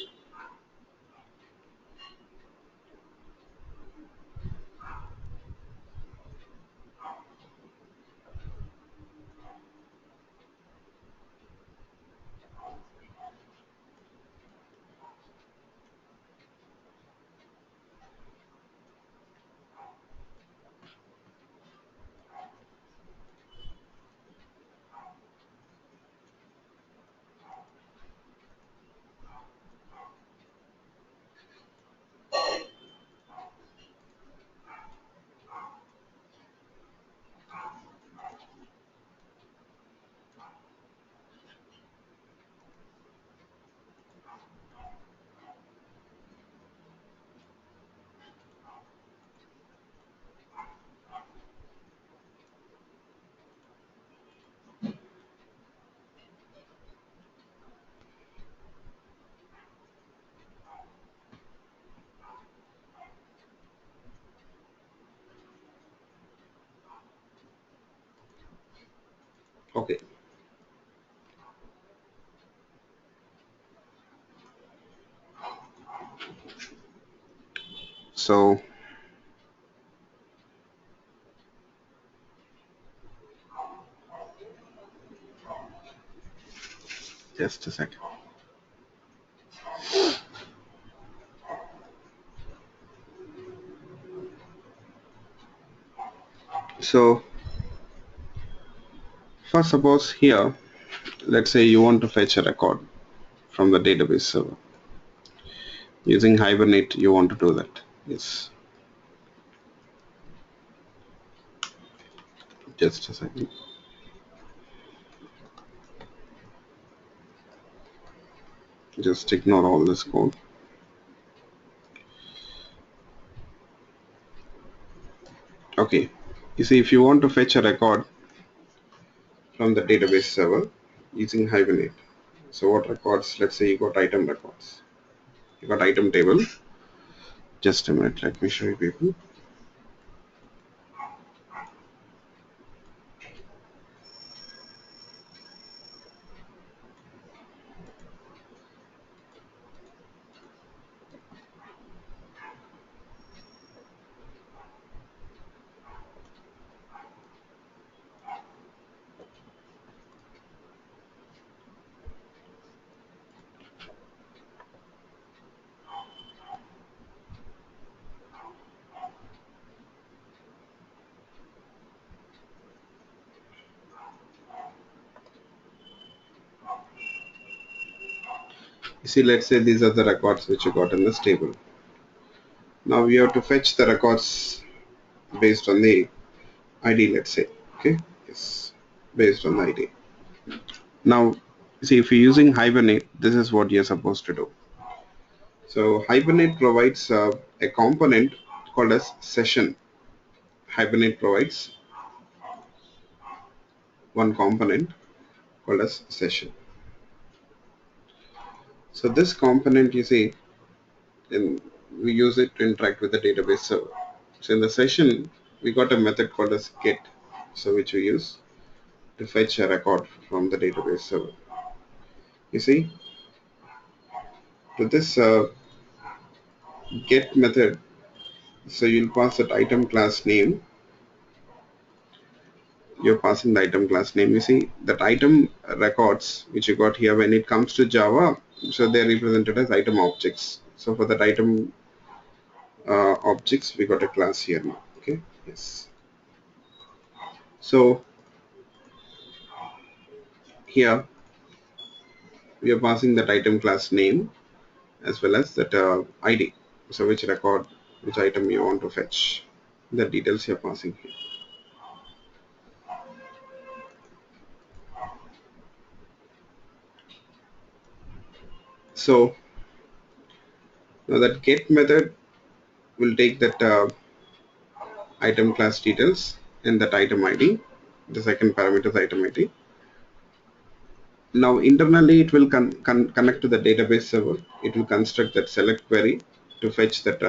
Okay. So just a second. So first, suppose here, let's say you want to fetch a record from the database server. Using Hibernate, you want to do that. Yes. Just a second. Just ignore all this code. Okay. You see, if you want to fetch a record from the database server using Hibernate, so what records? Let's say you got item records. You got item table. Just a minute. Let me show you people. You see, let's say these are the records which you got in this table. Now we have to fetch the records based on the ID, let's say. Okay. Yes. Based on the ID. Now, see, if you're using Hibernate, this is what you're supposed to do. So Hibernate provides a component called as session. Hibernate provides one component called as session. So this component, you see, we use it to interact with the database server. So in the session, we got a method called as get, so which we use to fetch a record from the database server. You see, to this get method, so you'll pass that item class name. You're passing the item class name. You see that item records which you got here, when it comes to Java, so they're represented as item objects. So for that item objects, we got a class here now. Okay. Yes. So here we are passing that item class name as well as that ID. So which record, which item you want to fetch, the details you're passing here. So now that get method will take that item class details and that item ID, the second parameter is item ID. Now internally it will connect to the database server. It will construct that select query to fetch that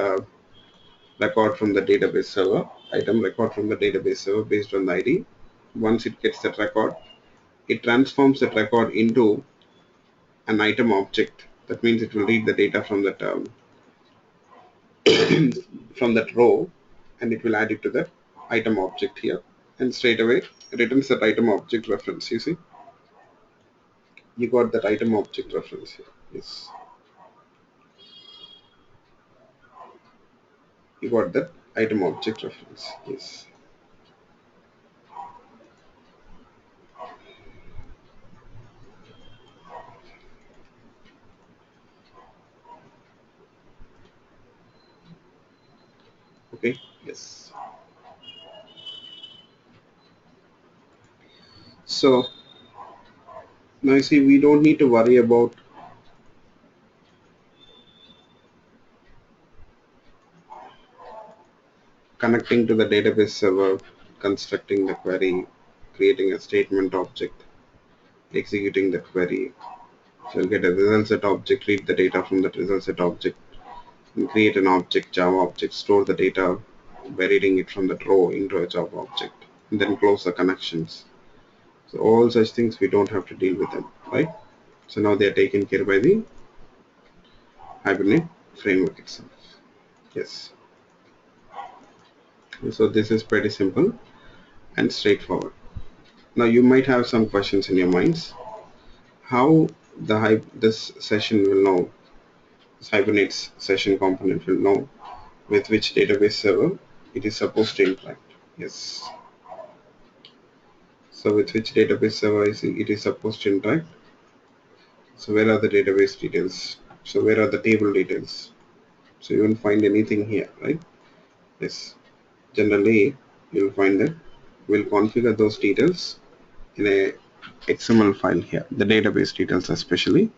record from the database server, item record from the database server based on the ID. Once it gets that record, it transforms that record into an item object. That means it will read the data from that from that row, and it will add it to the item object here, and straight away it returns that item object reference. You see, you got that item object reference here. Yes, you got that item object reference. Yes. Okay. Yes. So now you see we don't need to worry about connecting to the database server, constructing the query, creating a statement object, executing the query. So you'll get a result set object, read the data from that result set object, and create an object, Java object, store the data by reading it from that row into a Java object, and then close the connections. So all such things we don't have to deal with them, right? So now they are taken care by the Hibernate framework itself. Yes. So this is pretty simple and straightforward. Now you might have some questions in your minds. How this session will know, this Hibernate's session component will know with which database server it is supposed to interact. Yes. So with which database server it is supposed to interact. So where are the database details? So where are the table details? So you won't find anything here, right? Yes. Generally, you'll find that we'll configure those details in a XML file here, the database details especially.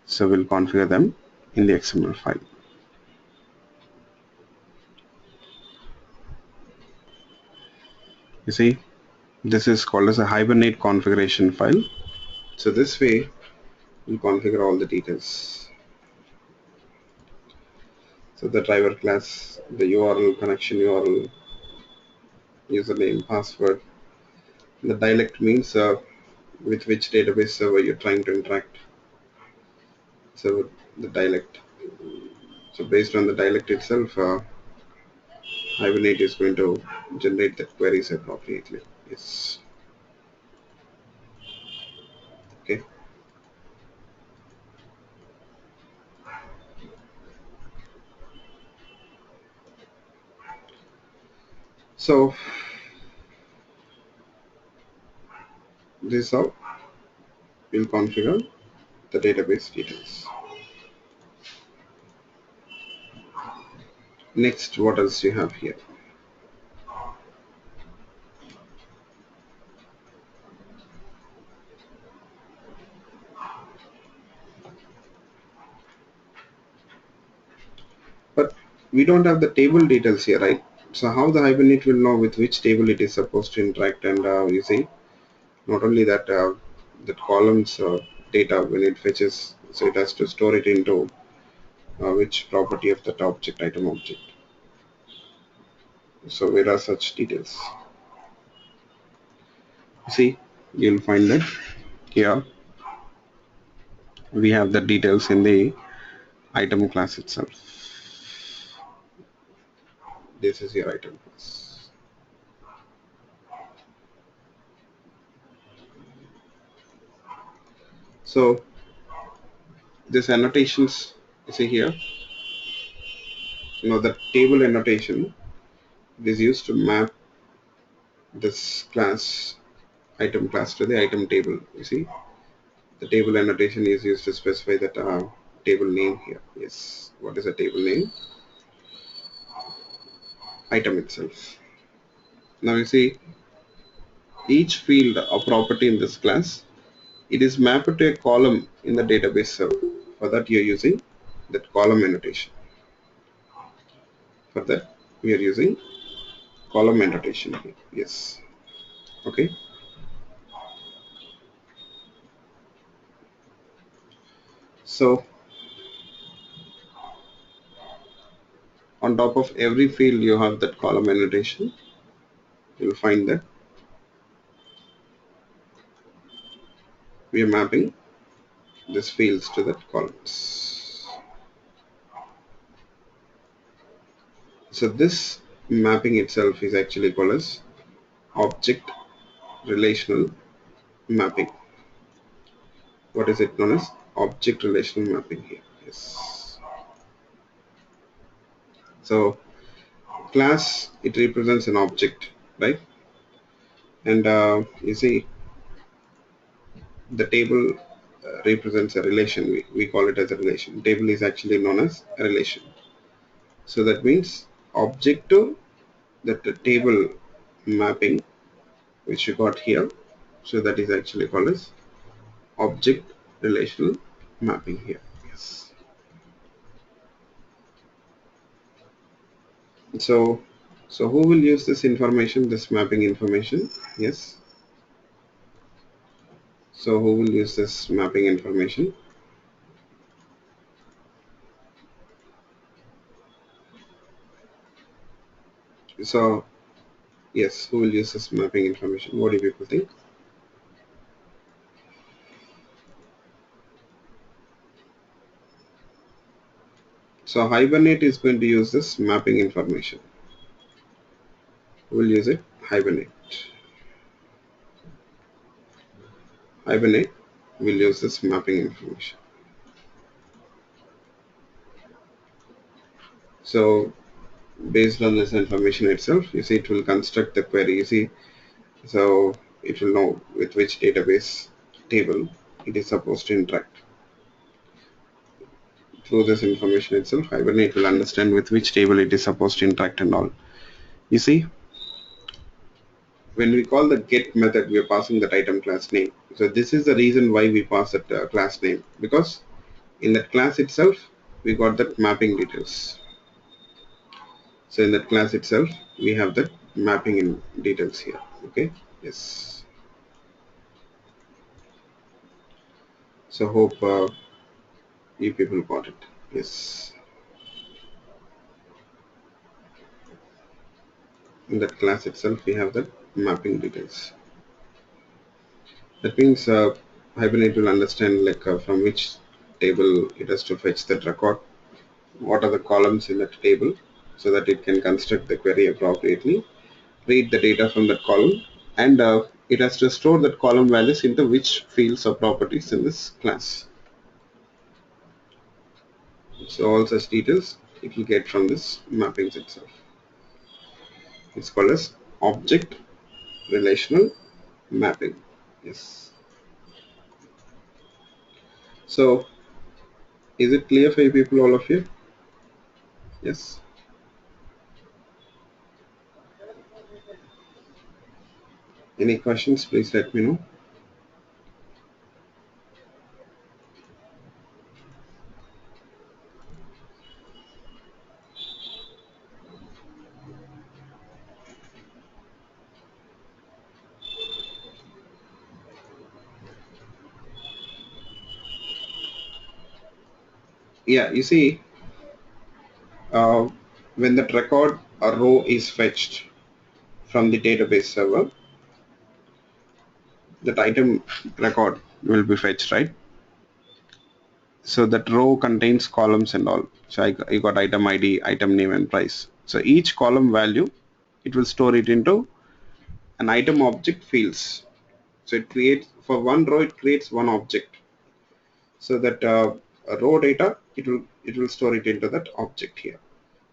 So we'll configure them in the XML file. You see, this is called as a Hibernate configuration file. So this way, we'll configure all the details. So the driver class, the URL, connection URL, username, password. The dialect means with which database server you're trying to interact. So the dialect. So based on the dialect itself, Hibernate is going to generate the queries appropriately. Yes. Okay. So this is how we'll configure the database details. Next, what else you have here? But we don't have the table details here, right? So how the Hibernate will know with which table it is supposed to interact, and you see, not only that, the columns data when it fetches, so it has to store it into which property of that object, item object. So where are such details? See, you'll find that here we have the details in the item class itself. This is your item class. So this annotations, you see here, the table annotation is used to map this class item class to the item table. You see, the table annotation is used to specify that table name here. Yes, what is the table name? Item itself. Now you see, each field or property in this class, it is mapped to a column in the database server. For that you are using that column annotation. For that we are using column annotation here. Yes. Okay. So on top of every field you have that column annotation. You'll find that we are mapping these fields to that columns. So this mapping itself is actually called as object relational mapping. What is it known as? Object relational mapping here. Yes. So class, it represents an object, right? And you see, the table represents a relation. We call it as a relation. Table is actually known as a relation. So that means object to that the table mapping which you got here. So that is actually called as object relational mapping here. Yes. So who will use this information, this mapping information? Yes. So who will use this mapping information? So yes, who will use this mapping information? What do people think? So Hibernate is going to use this mapping information. Who will use it? Hibernate. Hibernate will use this mapping information. So based on this information itself, you see, it will construct the query. You see, so it will know with which database table it is supposed to interact. Through this information itself, Hibernate will understand with which table it is supposed to interact and all. You see, when we call the get method, we are passing that item class name. So this is the reason why we pass that class name, because in that class itself we got that mapping details. So in that class itself we have that mapping in details here. Okay. Yes. So hope you people got it. Yes. In that class itself we have that mapping details. That means Hibernate will understand like from which table it has to fetch that record, what are the columns in that table, so that it can construct the query appropriately, read the data from that column, and it has to store that column values into which fields or properties in this class. So all such details it will get from this mappings itself. It's called as object relational mapping. Yes. So is it clear for you people, all of you? Yes. Any questions, please let me know. Yeah, you see, uh, when that record or row is fetched from the database server, that item record will be fetched, right? So that row contains columns and all. So you got item ID, item name, and price. So each column value, it will store it into an item object fields. So it creates, for one row it creates one object. So that row data, it will store it into that object here.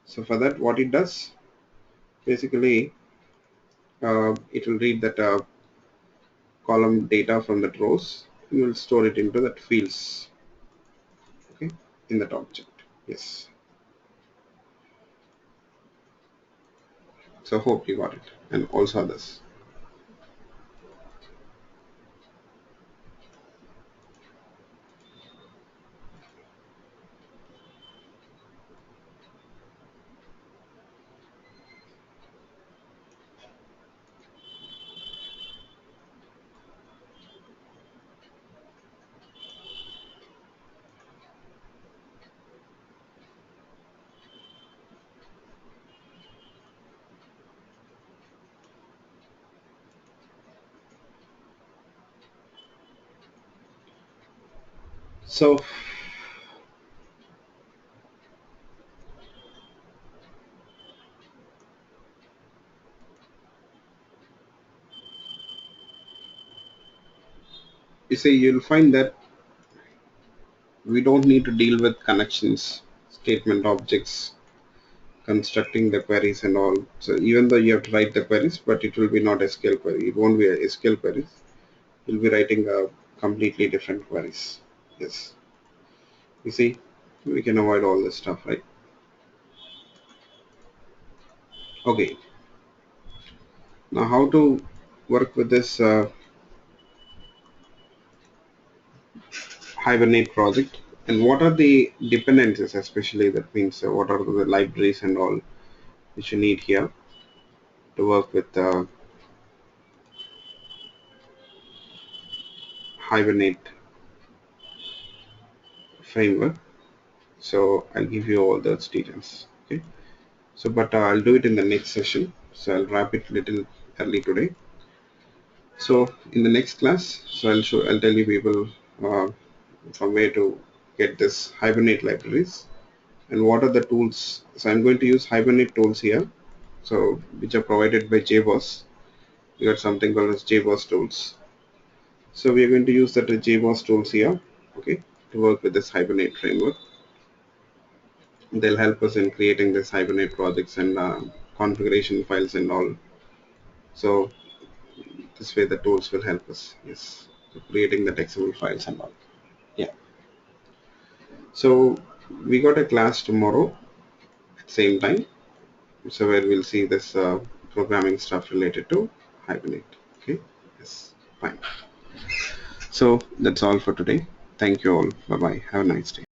So for that, what it does, basically, it will read that column data from that rows, and we'll store it into that fields, okay, in that object. Yes. So hope you got it, and also others. So you see, you'll find that we don't need to deal with connections, statement objects, constructing the queries and all. So even though you have to write the queries, but it will be not SQL query. It won't be a SQL queries. You'll be writing a completely different queries. Yes. You see, we can avoid all this stuff, right? Okay. Now, how to work with this Hibernate project, and what are the dependencies, especially that means what are the libraries and all which you need here to work with Hibernate framework. So I'll give you all those details. Okay. So, but I'll do it in the next session. So I'll wrap it little early today. So in the next class, so I'll tell you people uh, from where to get this Hibernate libraries and what are the tools. So I'm going to use Hibernate tools here. So which are provided by JBoss. We got something called as JBoss tools. So we are going to use that JBoss tools here, okay, to work with this Hibernate framework. They'll help us in creating this Hibernate projects and configuration files and all. So this way the tools will help us. Yes, so creating the XML files and all. Yeah. So we got a class tomorrow at same time. So where we'll see this programming stuff related to Hibernate. Okay. Yes. Fine. So that's all for today. Thank you all. Bye bye. Have a nice day.